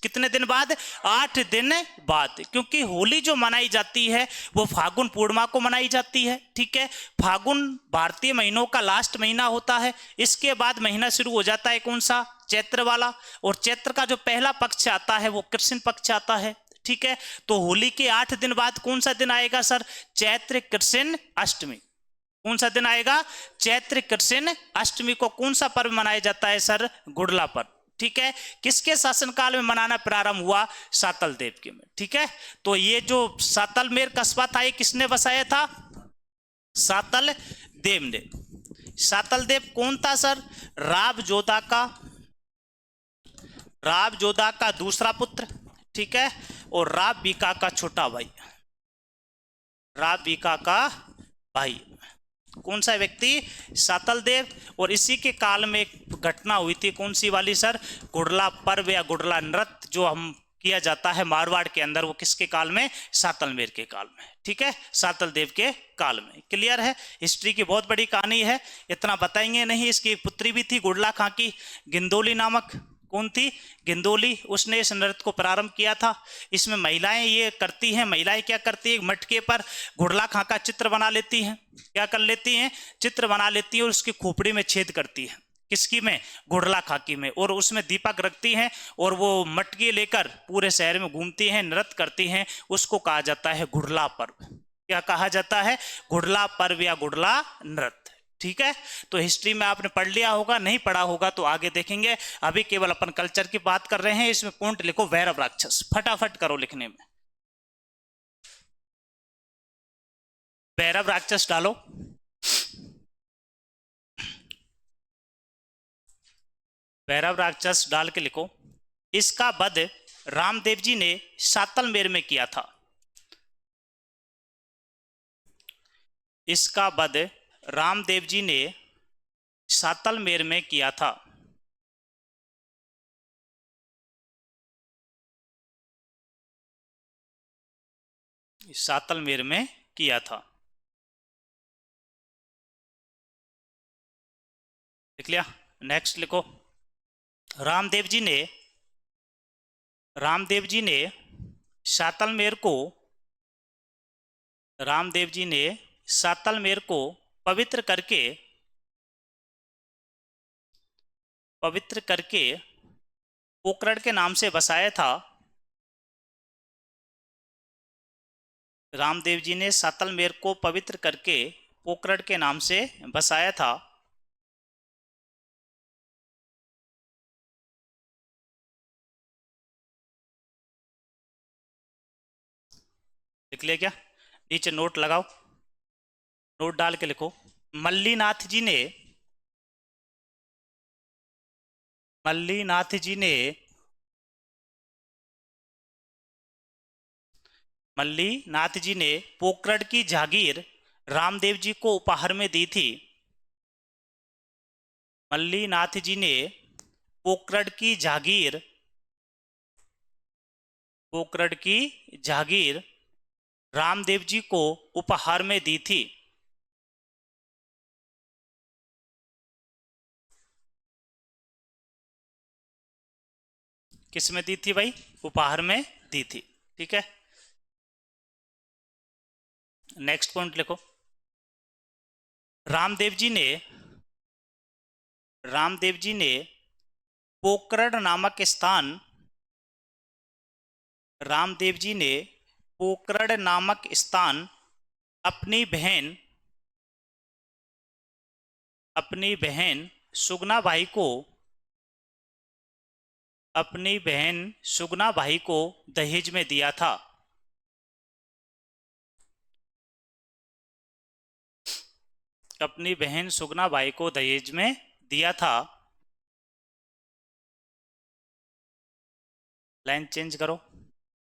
कितने दिन बाद? 8 दिन बाद। क्योंकि होली जो मनाई जाती है वो फागुन पूर्णिमा को मनाई जाती है। ठीक है, फागुन भारतीय महीनों का लास्ट महीना होता है। इसके बाद महीना शुरू हो जाता है कौन सा? चैत्र वाला। और चैत्र का जो पहला पक्ष आता है वो कृष्ण पक्ष आता है। ठीक है, तो होली के 8 दिन बाद कौन सा दिन आएगा सर? चैत्र कृष्ण अष्टमी। कौन सा दिन आएगा? चैत्र कृष्ण अष्टमी को कौन सा पर्व मनाया जाता है सर? गुड़ला पर्व। ठीक है, किसके शासनकाल में मनाना प्रारंभ हुआ? सातल देव के में। ठीक है, तो ये जो सातलमेर कस्बा था ये किसने बसाया था? सातल देव ने। सातल देव कौन था सर? राव जोधा का दूसरा पुत्र। ठीक है, और राव बीका का छोटा भाई। राव बीका का भाई कौन सा व्यक्ति? सातल देव। और इसी के काल में एक घटना हुई थी कौन सी वाली सर? गुड़ला पर्व या गुड़ला नृत्य जो हम किया जाता है मारवाड़ के अंदर, वो किसके काल में? सातलमेर के काल में। ठीक है, सातल देव के काल में। क्लियर है? हिस्ट्री की बहुत बड़ी कहानी है, इतना बताएंगे नहीं। इसकी एक पुत्री भी थी गुड़ला खां की, गिंदोली नामक। कौन थी? गिंदोली। उसने इस नृत्य को प्रारंभ किया था। इसमें महिलाएं ये करती हैं। महिलाएं क्या करती है? मटके पर गुड़ला खां का चित्र बना लेती हैं। क्या कर लेती हैं? चित्र बना लेती है और उसकी खोपड़ी में छेद करती है। किसकी में? गुड़ला खाकी में। और उसमें दीपक रखती हैं और वो मटके लेकर पूरे शहर में घूमती हैं, नृत्य करती हैं। उसको कहा जाता है गुड़ला पर्व। क्या कहा जाता है? गुड़ला पर्व या गुड़ला नृत्य। ठीक है, तो हिस्ट्री में आपने पढ़ लिया होगा, नहीं पढ़ा होगा तो आगे देखेंगे। अभी केवल अपन कल्चर की बात कर रहे हैं। इसमें पॉइंट लिखो भैरव राक्षस, फटाफट करो लिखने में। भैरव राक्षस डालो। भैरव राक्षस डाल के लिखो। इसका वध रामदेव जी ने सातलमेर में किया था। इसका वध रामदेव जी ने सातलमेर में किया था। सातलमेर में किया था। लिख लिया? नेक्स्ट लिखो। रामदेव जी ने सातलमेर को रामदेव जी ने सातलमेर को पवित्र करके पोकरण के नाम से बसाया था। रामदेव जी ने सातलमेर को पवित्र करके पोकरण के नाम से बसाया था। लिख लिया क्या? नीचे नोट लगाओ, नोट डाल के लिखो। मल्लीनाथ जी ने पोकरण की जागीर रामदेव जी को उपहार में दी थी। मल्लीनाथ जी ने पोकरण की जागीर रामदेव जी को उपहार में दी थी। किस में दी थी भाई? उपहार में दी थी। ठीक है, नेक्स्ट पॉइंट लिखो। रामदेव जी ने पोकरण नामक स्थान रामदेव जी ने पोकरण नामक स्थान अपनी बहन सुगना भाई को दहेज में दिया था। अपनी बहन सुगना भाई को दहेज में दिया था। लाइन चेंज करो,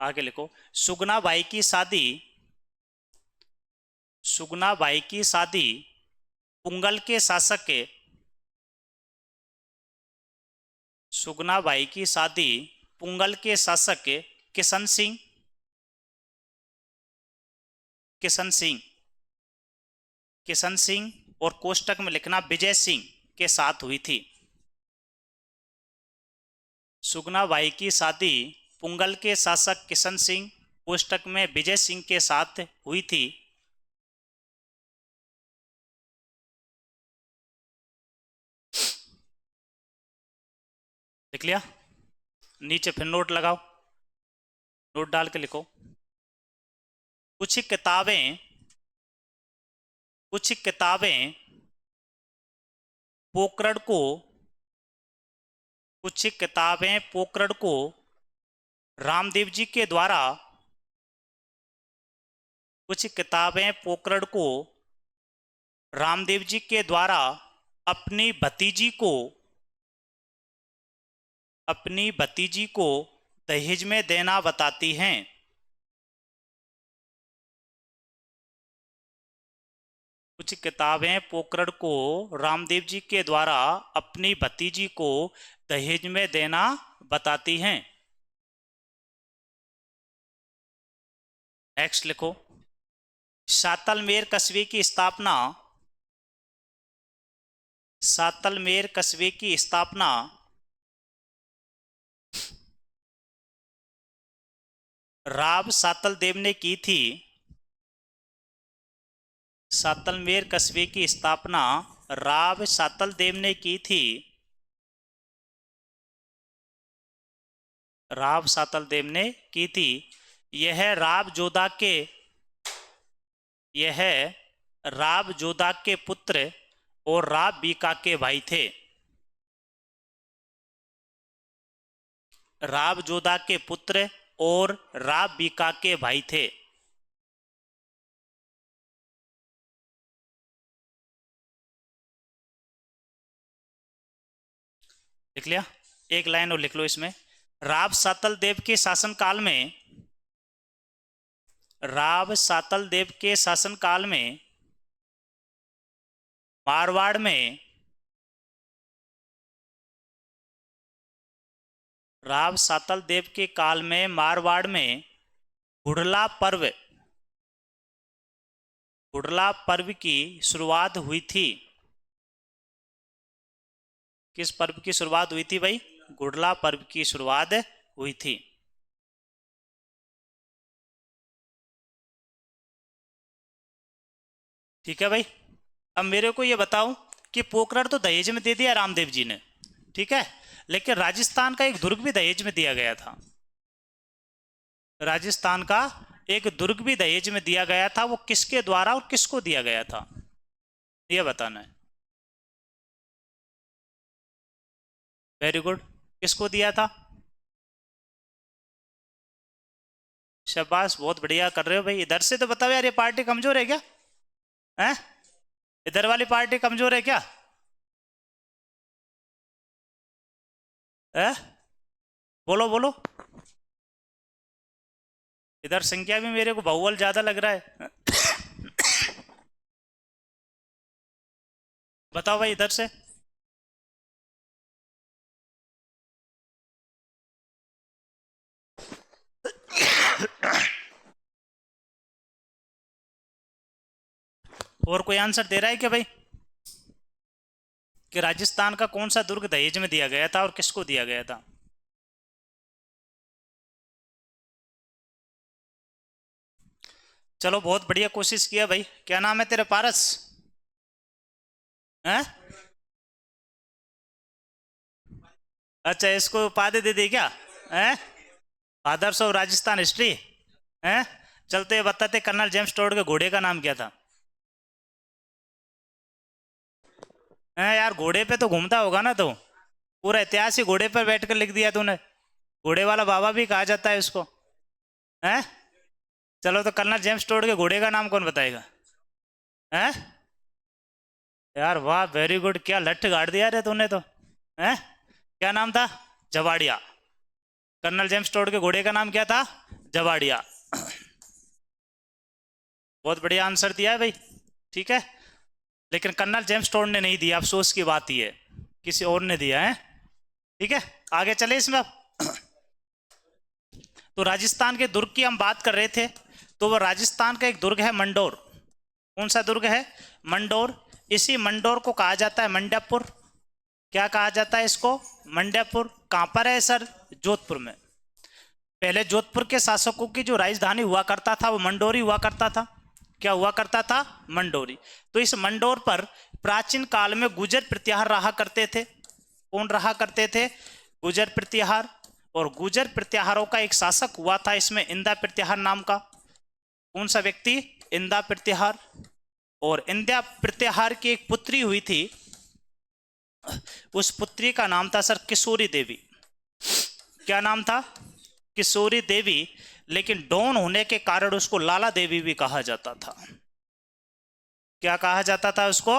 आगे लिखो। सुगना बाई की शादी पुंगल के शासक किशन सिंह और कोष्टक में लिखना विजय सिंह के साथ हुई थी। सुगना बाई की शादी पुंगल के शासक किशन सिंह, कोष्टक में विजय सिंह के साथ हुई थी। लिख लिया? नीचे फिर नोट लगाओ, नोट डाल के लिखो। कुछ किताबें पोकरण को रामदेव जी के द्वारा अपनी भतीजी को दहेज में देना बताती हैं। कुछ किताबें पोकरण को रामदेव जी के द्वारा अपनी भतीजी को दहेज में देना बताती हैं। नेक्स्ट लिखो। सातलमेर कस्बे की स्थापना राव सातलदेव ने की थी। सातलमेर कस्बे की स्थापना राव सातलदेव ने की थी। यह राव जोधा के पुत्र और राव बीका के भाई थे। राव जोधा के पुत्र और राव बीका के भाई थे। लिख लिया? एक लाइन और लिख लो इसमें। राव सातलदेव के शासनकाल में मारवाड़ में राव सातलदेव के काल में मारवाड़ में गुड़ला पर्व की शुरुआत हुई थी। किस पर्व की शुरुआत हुई थी भाई? गुड़ला पर्व की शुरुआत हुई थी। ठीक है भाई, अब मेरे को ये बताओ कि पोकरण तो दहेज में दे दिया रामदेव जी ने, ठीक है, लेकिन राजस्थान का एक दुर्ग भी दहेज में दिया गया था। राजस्थान का एक दुर्ग भी दहेज में दिया गया था। वो किसके द्वारा और किसको दिया गया था, ये बताना है। वेरी गुड, किसको दिया था? शाबाश, बहुत बढ़िया कर रहे हो भाई। इधर से तो बताओ यार, ये पार्टी कमजोर है क्या? हैं? इधर वाली पार्टी कमजोर है क्या? है? बोलो बोलो। इधर संख्या भी मेरे को बहुवल ज्यादा लग रहा है। बताओ भाई इधर से। और कोई आंसर दे रहा है क्या भाई कि राजस्थान का कौन सा दुर्ग दहेज में दिया गया था और किसको दिया गया था? चलो बहुत बढ़िया कोशिश किया भाई। क्या नाम है तेरे? पारस हैं? अच्छा, इसको उपाधि दे दी क्या? हैं? Fathers of Rajasthan history. हैं? चलते बताते, कर्नल जेम्स टोड के घोड़े का नाम क्या था? हैं यार, घोड़े पे तो घूमता होगा ना तो। पूरा इतिहास ही घोड़े पर बैठ कर लिख दिया तूने। घोड़े वाला बाबा भी कहा जाता है उसको। हैं? चलो, तो कर्नल जेम्स टोड के घोड़े का नाम कौन बताएगा? हैं? यार वाह, वेरी गुड। क्या लठ गाड़ दिया रे तूने तो। हैं? क्या नाम था? जवाड़िया। कर्नल जेम्स टोड के घोड़े का नाम क्या था? जवाड़िया। बहुत बढ़िया आंसर दिया है भाई। ठीक है, लेकिन कर्नल जेम्स टोड ने नहीं दिया, अफसोस की बात यह है, किसी और ने दिया है। ठीक है, आगे चले इसमें अब। तो राजस्थान के दुर्ग की हम बात कर रहे थे, तो वो राजस्थान का एक दुर्ग है मंडोर। कौन सा दुर्ग है? मंडोर। इसी मंडोर को कहा जाता है मंड्यापुर। क्या कहा जाता है इसको? मंड्यापुर। कहां पर है सर? जोधपुर में। पहले जोधपुर के शासकों की जो राजधानी हुआ करता था वो मंडोरी हुआ करता था। क्या हुआ करता था? मंडोरी। तो इस मंडोर पर प्राचीन काल में गुजर प्रतिहार रहा करते थे। कौन रहा करते थे? गुजर प्रतिहार। और गुजर प्रतिहारों का एक शासक हुआ था इसमें, इंदा प्रतिहार नाम का। कौन सा व्यक्ति? इंदा प्रतिहार। और इंदा प्रतिहार की एक पुत्री हुई थी, उस पुत्री का नाम था सर किशोरी देवी। क्या नाम था? किशोरी देवी। लेकिन डॉन होने के कारण उसको लाला देवी भी कहा जाता था। क्या कहा जाता था उसको?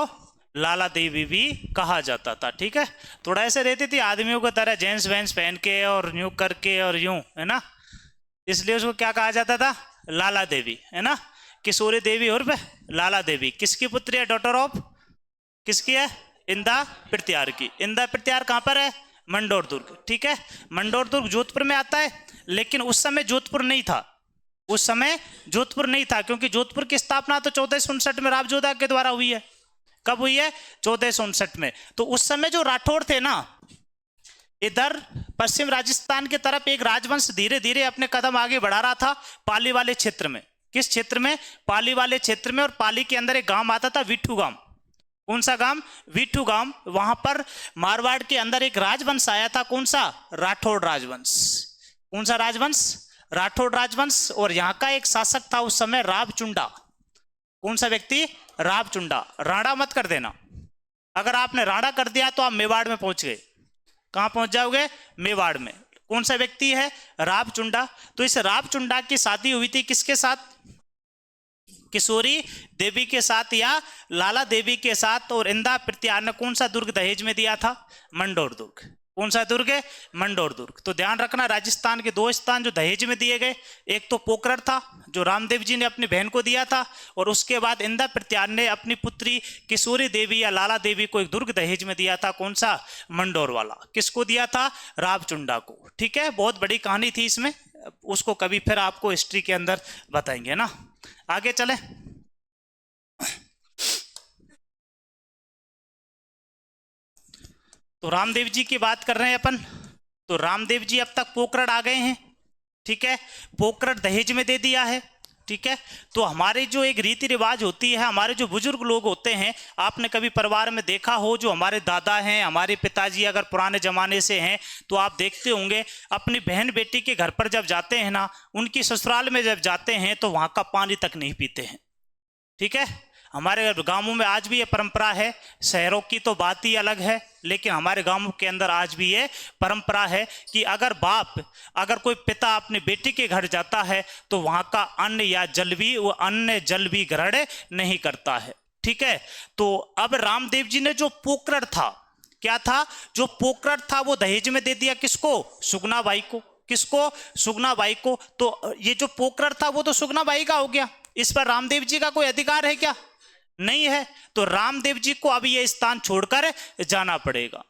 लाला देवी भी कहा जाता था। ठीक है, थोड़ा ऐसे रहती थी आदमियों की तरह, जेंस वेंस पहन के और यूं करके और यूं, है ना, इसलिए उसको क्या कहा जाता था? लाला देवी, है ना। किशोरी देवी और लाला देवी किसकी पुत्री है? डॉटर ऑफ किसकी है? इंदा प्रतिहार की। इंदा प्रतिहार कहां पर है? मंडोर दुर्ग। ठीक है, मंडोर दुर्ग जोधपुर में आता है, लेकिन उस समय जोधपुर नहीं था। उस समय जोधपुर नहीं था, क्योंकि जोधपुर की स्थापना तो 1459 में रावजोधा के द्वारा हुई है। कब हुई है? 1459 में। तो उस समय जो राठौड़ थे ना, इधर पश्चिम राजस्थान की तरफ एक राजवंश धीरे धीरे अपने कदम आगे बढ़ा रहा था, पाली वाले क्षेत्र में। किस क्षेत्र में? पाली वाले क्षेत्र में। और पाली के अंदर एक गांव आता था, विठू गांव। कौन सा गांव? विठू गांव। वहां पर मारवाड़ के अंदर एक राजवंश आया था। कौन सा? राठौड़ राजवंश। कौन सा राजवंश? राठौड़ राजवंश। और यहां का एक शासक था उस समय, रावचुंडा। कौन सा व्यक्ति? रावचुंडा। राणा मत कर देना, अगर आपने राणा कर दिया तो आप मेवाड़ में पहुंच गए। कहां पहुंच जाओगे? मेवाड़ में। कौन सा व्यक्ति है? रावचुंडा। तो इस रावचुंडा की शादी हुई थी किसके साथ? किशोरी देवी के साथ या लाला देवी के साथ। और इंदा प्रतिहार ने कौन सा दुर्ग दहेज में दिया था? मंडोर दुर्ग। कौन सा दुर्ग है? मंडोर दुर्ग। तो ध्यान रखना, राजस्थान के दो स्थान जो दहेज में दिए गए, एक तो पोखरण था जो रामदेव जी ने अपनी बहन को दिया था, और उसके बाद इंदा प्रतिहार ने अपनी पुत्री किशोरी देवी या लाला देवी को एक दुर्ग दहेज में दिया था। कौन सा? मंडोर वाला। किसको दिया था? रावचुंडा को। ठीक है, बहुत बड़ी कहानी थी इसमें, उसको कभी फिर आपको हिस्ट्री के अंदर बताएंगे ना। आगे चले। तो रामदेव जी की बात कर रहे हैं अपन। तो रामदेव जी अब तक पोखरण आ गए हैं। ठीक है, पोखरण दहेज में दे दिया है। ठीक है, तो हमारे जो एक रीति रिवाज होती है, हमारे जो बुजुर्ग लोग होते हैं, आपने कभी परिवार में देखा हो, जो हमारे दादा हैं, हमारे पिताजी अगर पुराने जमाने से हैं, तो आप देखते होंगे अपनी बहन बेटी के घर पर जब जाते हैं ना, उनकी ससुराल में जब जाते हैं तो वहां का पानी तक नहीं पीते हैं। ठीक है, हमारे गांवों में आज भी ये परंपरा है। शहरों की तो बात ही अलग है, लेकिन हमारे गांवों के अंदर आज भी ये परंपरा है कि अगर कोई पिता अपनी बेटी के घर जाता है तो वहां का अन्न या जल भी, वो अन्न जल भी ग्रहण नहीं करता है। ठीक है, तो अब रामदेव जी ने जो पोखरण था, क्या था? जो पोखरण था वो दहेज में दे दिया। किसको? सुगना बाई को। किसको? सुगना बाई को। तो ये जो पोखरण था वो तो सुगना बाई का हो गया, इस पर रामदेव जी का कोई अधिकार है क्या? नहीं है। तो रामदेव जी को अब ये स्थान छोड़कर जाना पड़ेगा।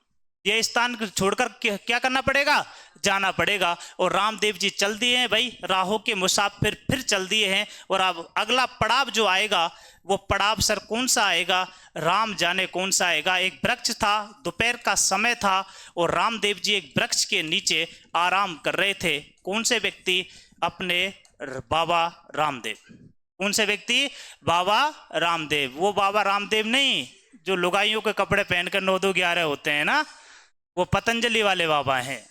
ये स्थान छोड़कर क्या करना पड़ेगा? जाना पड़ेगा। और रामदेव जी चल दिए हैं भाई, राहों के मुसाफिर फिर चल दिए हैं। और अब अगला पड़ाव जो आएगा, वो पड़ाव सर कौन सा आएगा? राम जाने कौन सा आएगा। एक वृक्ष था, दोपहर का समय था, और रामदेव जी एक वृक्ष के नीचे आराम कर रहे थे। कौन से व्यक्ति? अपने बाबा रामदेव। कौन से व्यक्ति? बाबा रामदेव। वो बाबा रामदेव नहीं जो लुगाइयों के कपड़े पहनकर 9-2-11 होते हैं ना, वो पतंजलि वाले बाबा हैं।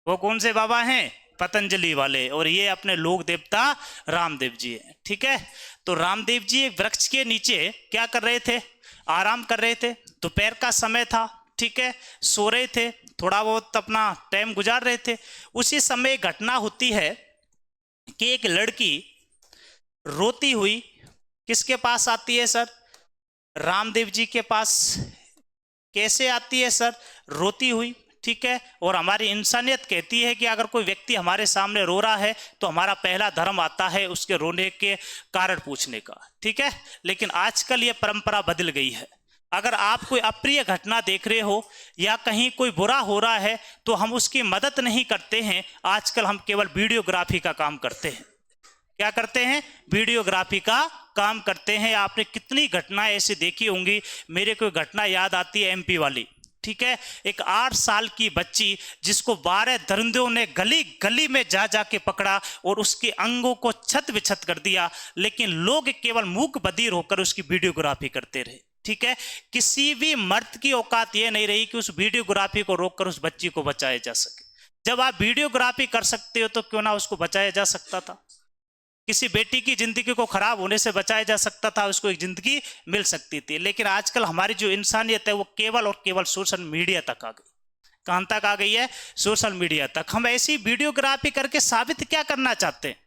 वो कौन से बाबा हैं? पतंजलि वाले। और ये अपने लोक देवता रामदेव जी हैं। ठीक है, तो रामदेव जी एक वृक्ष के नीचे क्या कर रहे थे? आराम कर रहे थे। दोपहर का समय था, ठीक है, सो रहे थे, थोड़ा बहुत अपना टाइम गुजार रहे थे। उसी समय घटना होती है कि एक लड़की रोती हुई किसके पास आती है सर? रामदेव जी के पास। कैसे आती है सर? रोती हुई, ठीक है। और हमारी इंसानियत कहती है कि अगर कोई व्यक्ति हमारे सामने रो रहा है तो हमारा पहला धर्म आता है उसके रोने के कारण पूछने का, ठीक है। लेकिन आजकल ये परंपरा बदल गई है। अगर आप कोई अप्रिय घटना देख रहे हो या कहीं कोई बुरा हो रहा है तो हम उसकी मदद नहीं करते हैं। आजकल हम केवल वीडियोग्राफी का काम करते हैं। क्या करते हैं? वीडियोग्राफी का काम करते हैं। आपने कितनी घटनाएं ऐसी देखी होंगी। मेरे को घटना याद आती है एमपी वाली, ठीक है। एक 8 साल की बच्ची जिसको 12 दरिंदों ने गली गली में जा जाके पकड़ा और उसके अंगों को छत विछत कर दिया, लेकिन लोग केवल मूक बधिर होकर उसकी वीडियोग्राफी करते रहे, ठीक है। किसी भी मर्द की औकात ये नहीं रही कि उस वीडियोग्राफी को रोककर उस बच्ची को बचाया जा सके। जब आप वीडियोग्राफी कर सकते हो तो क्यों ना उसको बचाया जा सकता था। किसी बेटी की जिंदगी को खराब होने से बचाया जा सकता था, उसको एक जिंदगी मिल सकती थी। लेकिन आजकल हमारी जो इंसानियत है वो केवल और केवल सोशल मीडिया तक आ गई। कहां तक आ गई है? सोशल मीडिया तक। हम ऐसी वीडियोग्राफी करके साबित क्या करना चाहते हैं?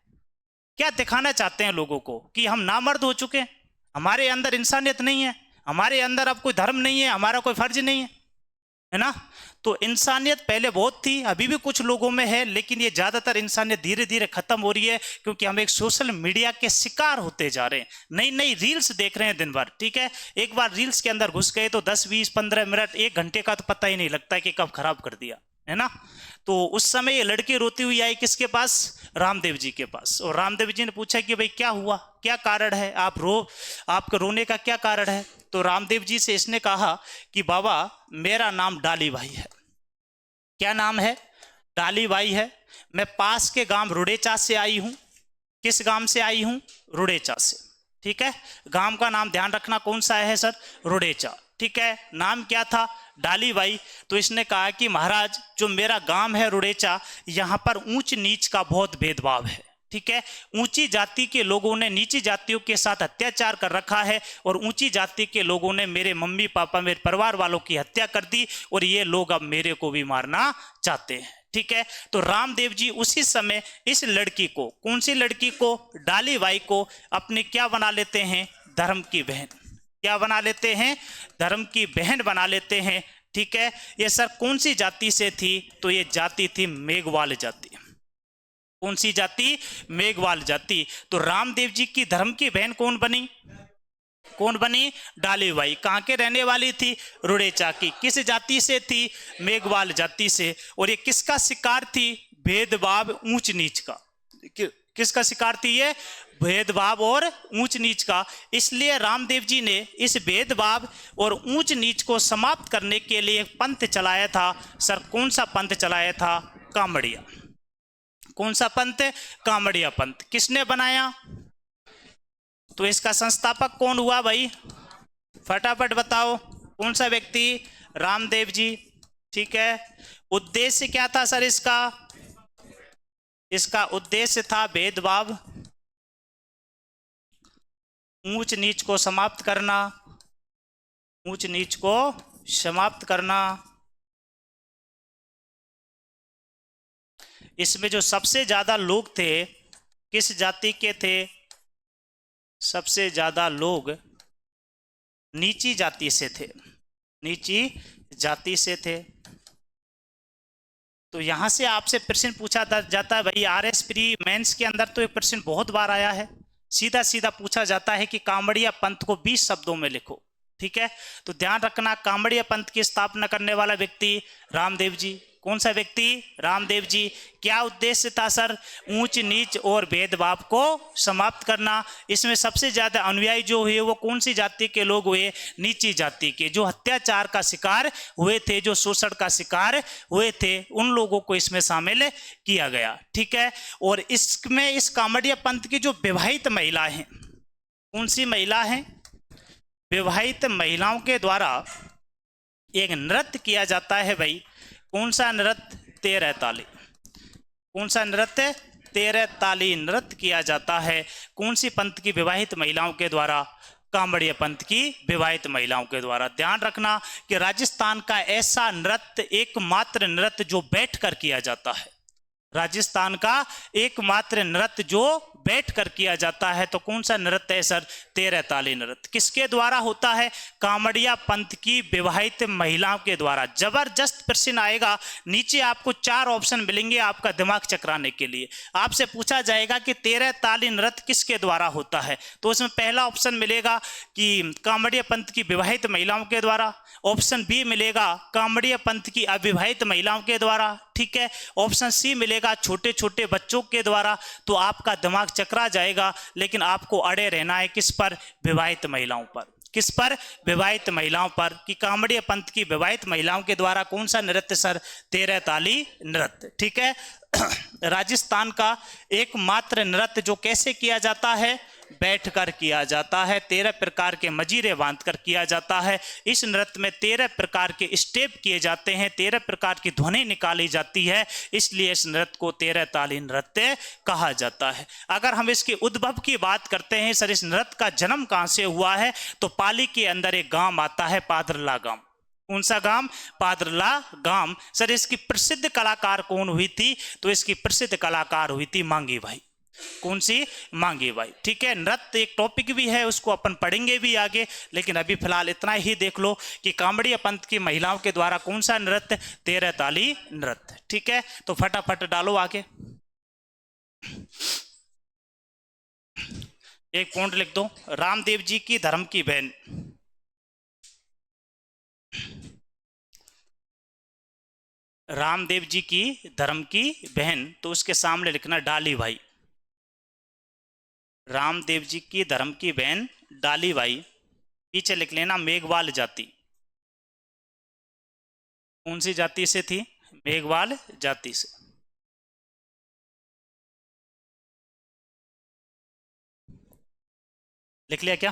क्या दिखाना चाहते हैं लोगों को? कि हम नामर्द हो चुके हैं, हमारे अंदर इंसानियत नहीं है, हमारे अंदर अब कोई धर्म नहीं है, हमारा कोई फर्ज नहीं है ना। तो इंसानियत पहले बहुत थी, अभी भी कुछ लोगों में है, लेकिन ये ज्यादातर इंसानियत धीरे धीरे खत्म हो रही है क्योंकि हम एक सोशल मीडिया के शिकार होते जा रहे हैं। नई नई रील्स देख रहे हैं दिन भर, ठीक है। एक बार रील्स के अंदर घुस गए तो 10, 20, 15 मिनट, 1 घंटे का तो पता ही नहीं लगता है कि कब खराब कर दिया, है ना। तो उस समय ये लड़की रोती हुई आई किसके पास? रामदेव जी के पास। और रामदेव जी ने पूछा कि भाई क्या हुआ, क्या कारण है, आपके रोने का क्या कारण है? तो रामदेव जी से इसने कहा कि बाबा मेरा नाम डाली भाई है। क्या नाम है? डाली भाई है। मैं पास के गांव रुड़ेचा से आई हूं। किस गांव से आई हूं? रुड़ेचा से, ठीक है। गांव का नाम ध्यान रखना कौन सा है सर? रुड़ेचा, ठीक है। नाम क्या था? डाली भाई। तो इसने कहा कि महाराज जो मेरा गांव है रुड़ेचा, यहां पर ऊंच नीच का बहुत भेदभाव है, ठीक है। ऊंची जाति के लोगों ने नीची जातियों के साथ अत्याचार कर रखा है और ऊंची जाति के लोगों ने मेरे मम्मी पापा, मेरे परिवार वालों की हत्या कर दी और ये लोग अब मेरे को भी मारना चाहते हैं, ठीक है। तो रामदेव जी उसी समय इस लड़की को, कौन सी लड़की को? डाली बाई को अपने क्या बना लेते हैं? धर्म की बहन। क्या बना लेते हैं? धर्म की बहन बना लेते हैं, ठीक है। ये सर कौन सी जाति से थी? तो ये जाति थी मेघवाल जाति। कौन सी जाति? मेघवाल जाति। तो रामदेव जी की धर्म की बहन कौन बनी? कौन बनी? डाली बाई। कहाँ के रहने वाली थी? रुड़ेचा की। किस जाति से थी? मेघवाल जाति से। और ये किसका शिकार थी? भेदभाव, ऊंच नीच का। किसका शिकार थी ये? भेदभाव और ऊंच नीच का। इसलिए रामदेव जी ने इस भेदभाव और ऊंच नीच को समाप्त करने के लिए एक पंथ चलाया था। सर कौन सा पंथ चलाया था? कामड़िया। कौन सा पंथ? कामड़िया पंथ। किसने बनाया? तो इसका संस्थापक कौन हुआ भाई? फटाफट बताओ। कौन सा व्यक्ति? रामदेव जी, ठीक है। उद्देश्य क्या था सर इसका? इसका उद्देश्य था भेदभाव, ऊंच नीच को समाप्त करना, ऊंच नीच को समाप्त करना। इसमें जो सबसे ज्यादा लोग थे किस जाति के थे? सबसे ज्यादा लोग नीची जाति से थे, नीची जाति से थे। तो यहां से आपसे प्रश्न पूछा जाता है भाई, आरएस प्री मेंस के अंदर तो एक प्रश्न बहुत बार आया है। सीधा सीधा पूछा जाता है कि कामड़िया पंथ को 20 शब्दों में लिखो, ठीक है। तो ध्यान रखना, कामड़िया पंथ की स्थापना करने वाला व्यक्ति रामदेव जी। कौन सा व्यक्ति? रामदेव जी। क्या उद्देश्य था सर? ऊंच नीच और भेदभाव को समाप्त करना। इसमें सबसे ज्यादा अनुयायी जो हुए वो कौन सी जाति के लोग हुए? नीची जाति के, जो अत्याचार का शिकार हुए थे, जो शोषण का शिकार हुए थे, उन लोगों को इसमें शामिल किया गया, ठीक है। और इसमें इस कामड़िया पंथ की जो विवाहित महिलाएं हैं, कौन सी महिला है? विवाहित महिलाओं के द्वारा एक नृत्य किया जाता है भाई। कौन सा नृत्य? तेरह ताली। कौन सा नृत्य? तेरह ताली नृत्य किया जाता है। कौन सी पंथ की विवाहित महिलाओं के द्वारा? कांवड़िया पंथ की विवाहित महिलाओं के द्वारा। ध्यान रखना कि राजस्थान का ऐसा नृत्य, एकमात्र नृत्य जो बैठकर किया जाता है, राजस्थान का एकमात्र नृत्य जो बैठकर किया जाता है, तो कौन सा नृत्य है सर? तेरह ताली नृत्य। किसके द्वारा होता है? कांवड़िया पंथ की विवाहित महिलाओं के द्वारा। जबरदस्त प्रश्न आएगा, नीचे आपको चार ऑप्शन मिलेंगे आपका दिमाग चकराने के लिए। आपसे पूछा जाएगा कि तेरह ताली नृत्य किसके द्वारा होता है, तो उसमें पहला ऑप्शन मिलेगा कि कांवड़िया पंथ की विवाहित महिलाओं के द्वारा। ऑप्शन बी मिलेगा कांवड़िया पंथ की अविवाहित महिलाओं के द्वारा, ठीक है। ऑप्शन सी मिलेगा छोटे छोटे बच्चों के द्वारा। तो आपका दिमाग चकरा जाएगा, लेकिन आपको अड़े रहना है किस पर? विवाहित महिलाओं पर। किस पर? विवाहित महिलाओं पर। कि कांवड़िया पंथ की विवाहित महिलाओं के द्वारा कौन सा नृत्य सर? तेरह ताली नृत्य, ठीक है। राजस्थान का एकमात्र नृत्य जो कैसे किया जाता है? बैठकर किया जाता है। 13 प्रकार के मजीरे बांधकर किया जाता है। इस नृत्य में 13 प्रकार के स्टेप किए जाते हैं, 13 प्रकार की ध्वनि निकाली जाती है, इसलिए इस नृत्य को 13 ताली नृत्य कहा जाता है। अगर हम इसके उद्भव की बात करते हैं, सर इस नृत्य का जन्म कहां से हुआ है, तो पाली के अंदर एक गांव आता है, पादरला गांव। कौन सा गांव? पादरला गांव। सर इसकी प्रसिद्ध कलाकार कौन हुई थी? तो इसकी प्रसिद्ध कलाकार हुई थी मांगी बाई। कौन सी? मांगी बाई, ठीक है। नृत्य एक टॉपिक भी है, उसको अपन पढ़ेंगे भी आगे, लेकिन अभी फिलहाल इतना ही देख लो कि कांवड़िया पंथ की महिलाओं के द्वारा कौन सा नृत्य? तेरह ताली नृत्य, ठीक है। तो फटाफट डालो आगे, एक पॉइंट लिख दो। रामदेव जी की धर्म की बहन, रामदेव जी की धर्म की बहन, तो उसके सामने लिखना डाली भाई। रामदेव जी की धर्म की बहन डाली भाई, पीछे लिख लेना मेघवाल जाति। कौन सी जाति से थी? मेघवाल जाति से। लिख लिया क्या?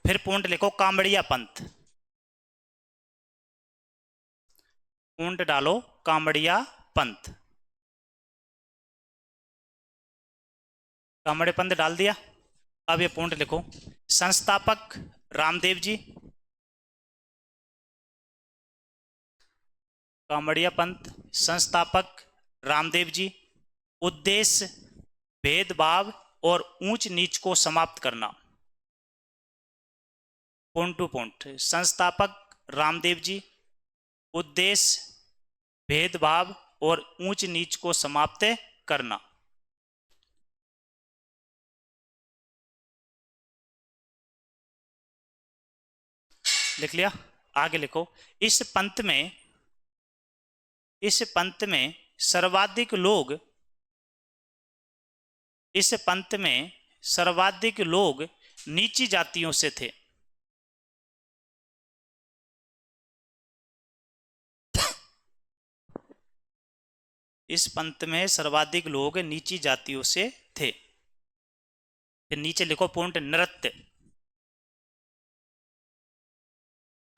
फिर पॉइंट लिखो कांवड़िया पंथ, पॉइंट डालो कांवड़िया पंथ। कांवड़िया पंथ डाल दिया। अब ये पॉइंट लिखो, संस्थापक रामदेव जी, कांवड़िया पंथ संस्थापक रामदेव जी। उद्देश्य भेदभाव और ऊंच नीच को समाप्त करना। पॉइंट टू पॉइंट, संस्थापक रामदेव जी, उद्देश्य भेदभाव और ऊंच नीच को समाप्त करना। लिख लिया? आगे लिखो, इस पंथ में सर्वाधिक लोग, इस पंथ में सर्वाधिक लोग नीची जातियों से थे। इस पंथ में सर्वाधिक लोग नीची जातियों से थे। फिर नीचे लिखो पॉइंट नृत्य,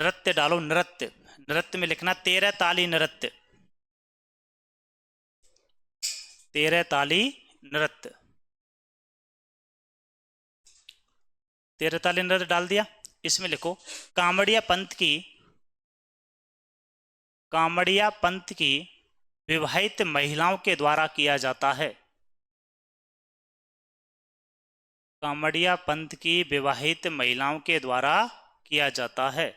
नृत्य डालो, नृत्य, नृत्य में लिखना 13 ताली नृत्य, 13 ताली नृत्य, 13 ताली नृत्य डाल दिया। इसमें लिखो कांवड़िया पंथ की विवाहित महिलाओं के द्वारा किया जाता है। कांवड़िया पंथ की विवाहित महिलाओं के द्वारा किया जाता है।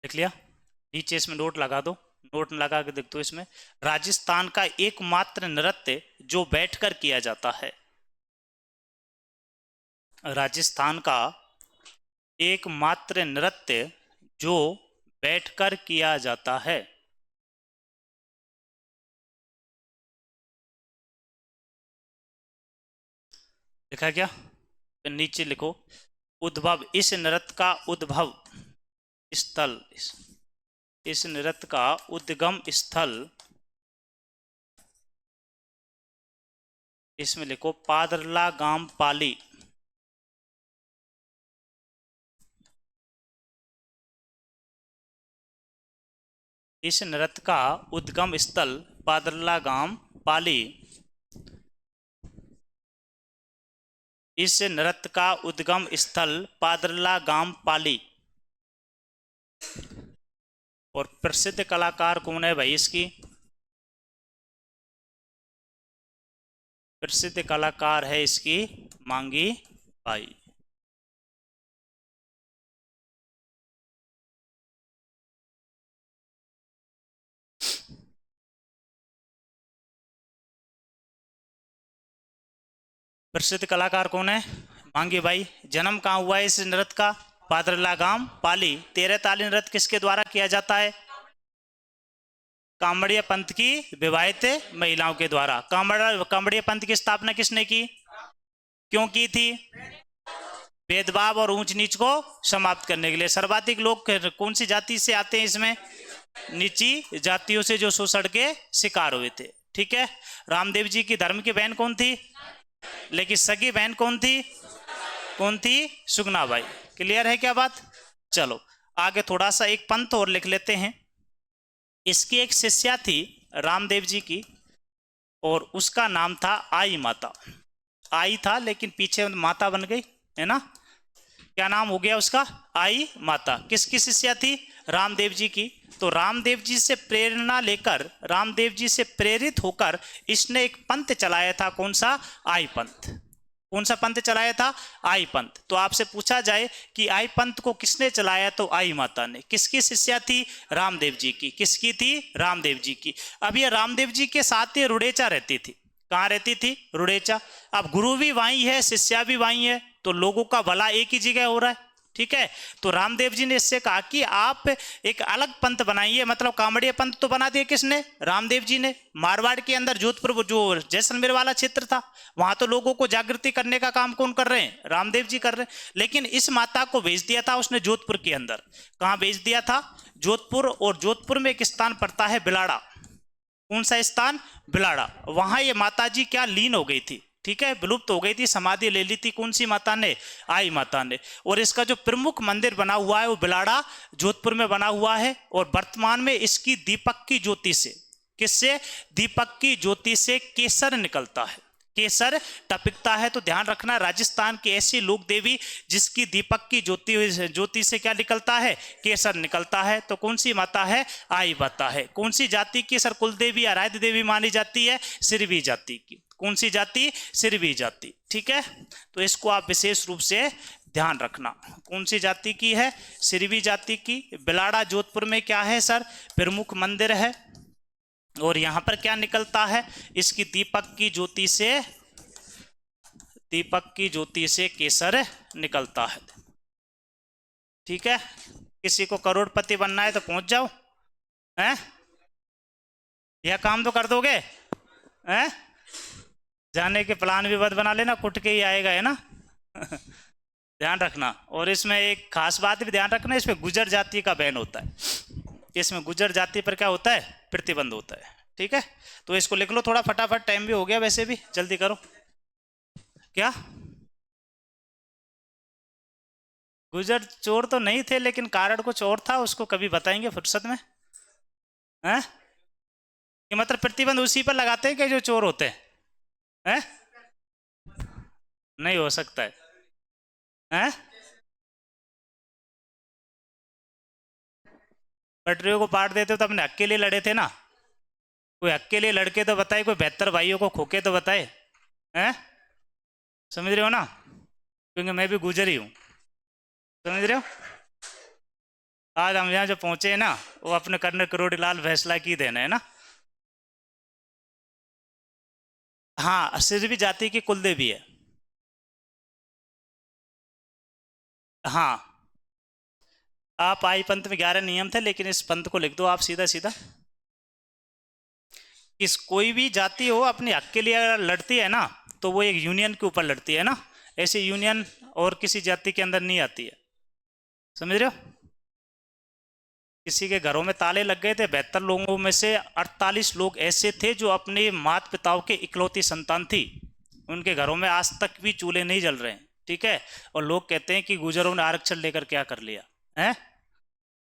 लिख लिया? नीचे इसमें नोट लगा दो, नोट लगा के देख दो। इसमें राजस्थान का एकमात्र नृत्य जो बैठकर किया जाता है, राजस्थान का एकमात्र नृत्य जो बैठकर किया जाता है। लिखा क्या? फिर नीचे लिखो उद्भव, इस नृत्य का उद्भव स्थल, इस नृत्य का उद्गम स्थल, इसमें लिखो पादरला गांव पाली। इस नृत्य का उद्गम स्थल पादरला गांव पाली। इस नृत्य का उद्गम स्थल पादरला गांव पाली। और प्रसिद्ध कलाकार कौन है भाई इसकी? प्रसिद्ध कलाकार है इसकी मांगी बाई। प्रसिद्ध कलाकार कौन है? मांगी बाई। जन्म कहाँ हुआ है इस नृत्य का? पादरला गांव पाली। 13 ताली नृत्य किसके द्वारा किया जाता है? कामड़िया पंथ की विवाहित महिलाओं के द्वारा। कामड़िया पंथ की स्थापना किसने की? क्यों की थी? भेदभाव और ऊंच नीच को समाप्त करने के लिए। सर्वाधिक लोग कौन सी जाति से आते हैं इसमें? नीची जातियों से, जो शोषण के शिकार हुए थे। ठीक है। रामदेव जी की धर्म की बहन कौन थी? लेकिन सगी बहन कौन थी? कौन थी? सुगना बाई। क्लियर है क्या बात? चलो आगे थोड़ा सा एक पंथ और लिख लेते हैं। इसकी एक शिष्या थी रामदेव जी की, और उसका नाम था आई माता। आई था लेकिन पीछे माता बन गई, है ना? क्या नाम हो गया उसका? आई माता। किसकी शिष्या थी? रामदेव जी की। तो रामदेव जी से प्रेरणा लेकर, रामदेव जी से प्रेरित होकर इसने एक पंथ चलाया था। कौन सा? आई पंथ। कौन सा पंथ चलाया था? आई पंथ। तो आपसे पूछा जाए कि आई पंथ को किसने चलाया, तो आई माता ने। किसकी शिष्या थी? रामदेव जी की। किसकी थी? रामदेव जी की। अब ये रामदेव जी के साथ ही रुड़ेचा रहती थी। कहाँ रहती थी? रुड़ेचा। अब गुरु भी वहीं है, शिष्या भी वहीं है, तो लोगों का भला एक ही जगह हो रहा है। ठीक है। तो रामदेव जी ने इससे कहा कि आप एक अलग पंथ बनाइए। मतलब कामड़िया पंथ तो बना दिया किसने? रामदेव जी ने। मारवाड़ के अंदर जोधपुर, जो जैसलमेर वाला क्षेत्र था, वहां तो लोगों को जागृति करने का काम कौन कर रहे हैं? रामदेव जी कर रहे हैं। लेकिन इस माता को भेज दिया था उसने जोधपुर के अंदर। कहाँ भेज दिया था? जोधपुर। और जोधपुर में एक स्थान पड़ता है बिलाड़ा। कौन सा स्थान? बिलाड़ा। वहां ये माता जी क्या लीन हो गई थी। ठीक है, विलुप्त हो गई थी, समाधि ले ली थी। कौन सी माता ने? आई माता ने। और इसका जो प्रमुख मंदिर बना हुआ है वो बिलाड़ा जोधपुर में बना हुआ है। और वर्तमान में इसकी दीपक की ज्योति से, किससे? दीपक की ज्योति से केसर निकलता है। केसर टपकता है। तो ध्यान रखना, राजस्थान की ऐसी लोक देवी जिसकी दीपक की ज्योति से क्या निकलता है? केसर निकलता है। तो कौन सी माता है? आई माता है। कौन सी जाति की सर कुल देवी, आराध्य देवी मानी जाती है? सिरवी जाति की। कौन सी जाति? सिरवी जाति। ठीक है, तो इसको आप विशेष रूप से ध्यान रखना। कौन सी जाति की है? सिरवी जाति की। बिलाड़ा जोधपुर में क्या है सर? प्रमुख मंदिर है। और यहां पर क्या निकलता है? इसकी दीपक की ज्योति से, दीपक की ज्योति से केसर निकलता है। ठीक है। किसी को करोड़पति बनना है तो पहुंच जाओ, हैं? यह काम तो कर दोगे, हैं? जाने के प्लान भी बद बना लेना, कुट के ही आएगा, है ना? ध्यान रखना। और इसमें एक खास बात भी ध्यान रखना, इसमें गुजर जाति का बैन होता है। इसमें गुजर जाति पर क्या होता है? प्रतिबंध होता है। ठीक है, तो इसको लिख लो थोड़ा फटाफट, टाइम भी हो गया वैसे भी, जल्दी करो। क्या? गुजर चोर तो नहीं थे, लेकिन कारण कुछ और था, उसको कभी बताएंगे फुर्सत में। हैं? कि मतलब प्रतिबंध उसी पर लगाते हैं कि जो चोर होते हैं? हैं? नहीं हो सकता है। हैं? पटरियों को पाट देते तो अपने हक के लिए लड़े थे ना। कोई हक के लिए लड़के तो बताए, कोई 72 भाइयों को खोके तो बताए। हैं? समझ रहे हो ना? क्योंकि मैं भी गुजर ही हूं। समझ रहे हो? आज हम यहाँ जो पहुंचे हैं ना, वो अपने कर्नल करोड़ीलाल फैसला की देना है ना। हाँ, सिरवी जाति की कुलदेवी है। हाँ, आप आई पंथ में 11 नियम थे, लेकिन इस पंथ को लिख दो आप सीधा सीधा। इस कोई भी जाति हो अपने हक के लिए अगर लड़ती है ना, तो वो एक यूनियन के ऊपर लड़ती है ना। ऐसी यूनियन और किसी जाति के अंदर नहीं आती है। समझ रहे हो? किसी के घरों में ताले लग गए थे। 72 लोगों में से 48 लोग ऐसे थे जो अपने माता पिताओं के इकलौती संतान थी। उनके घरों में आज तक भी चूल्हे नहीं जल रहे हैं, ठीक है। और लोग कहते हैं कि गुजरों ने आरक्षण लेकर क्या कर लिया है।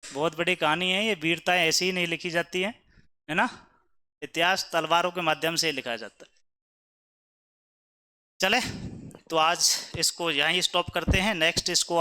बहुत बड़ी कहानी है ये, वीरताएं ऐसी ही नहीं लिखी जाती है ना। इतिहास तलवारों के माध्यम से लिखा जाता है। चले तो आज इसको यहीं स्टॉप करते हैं, नेक्स्ट इसको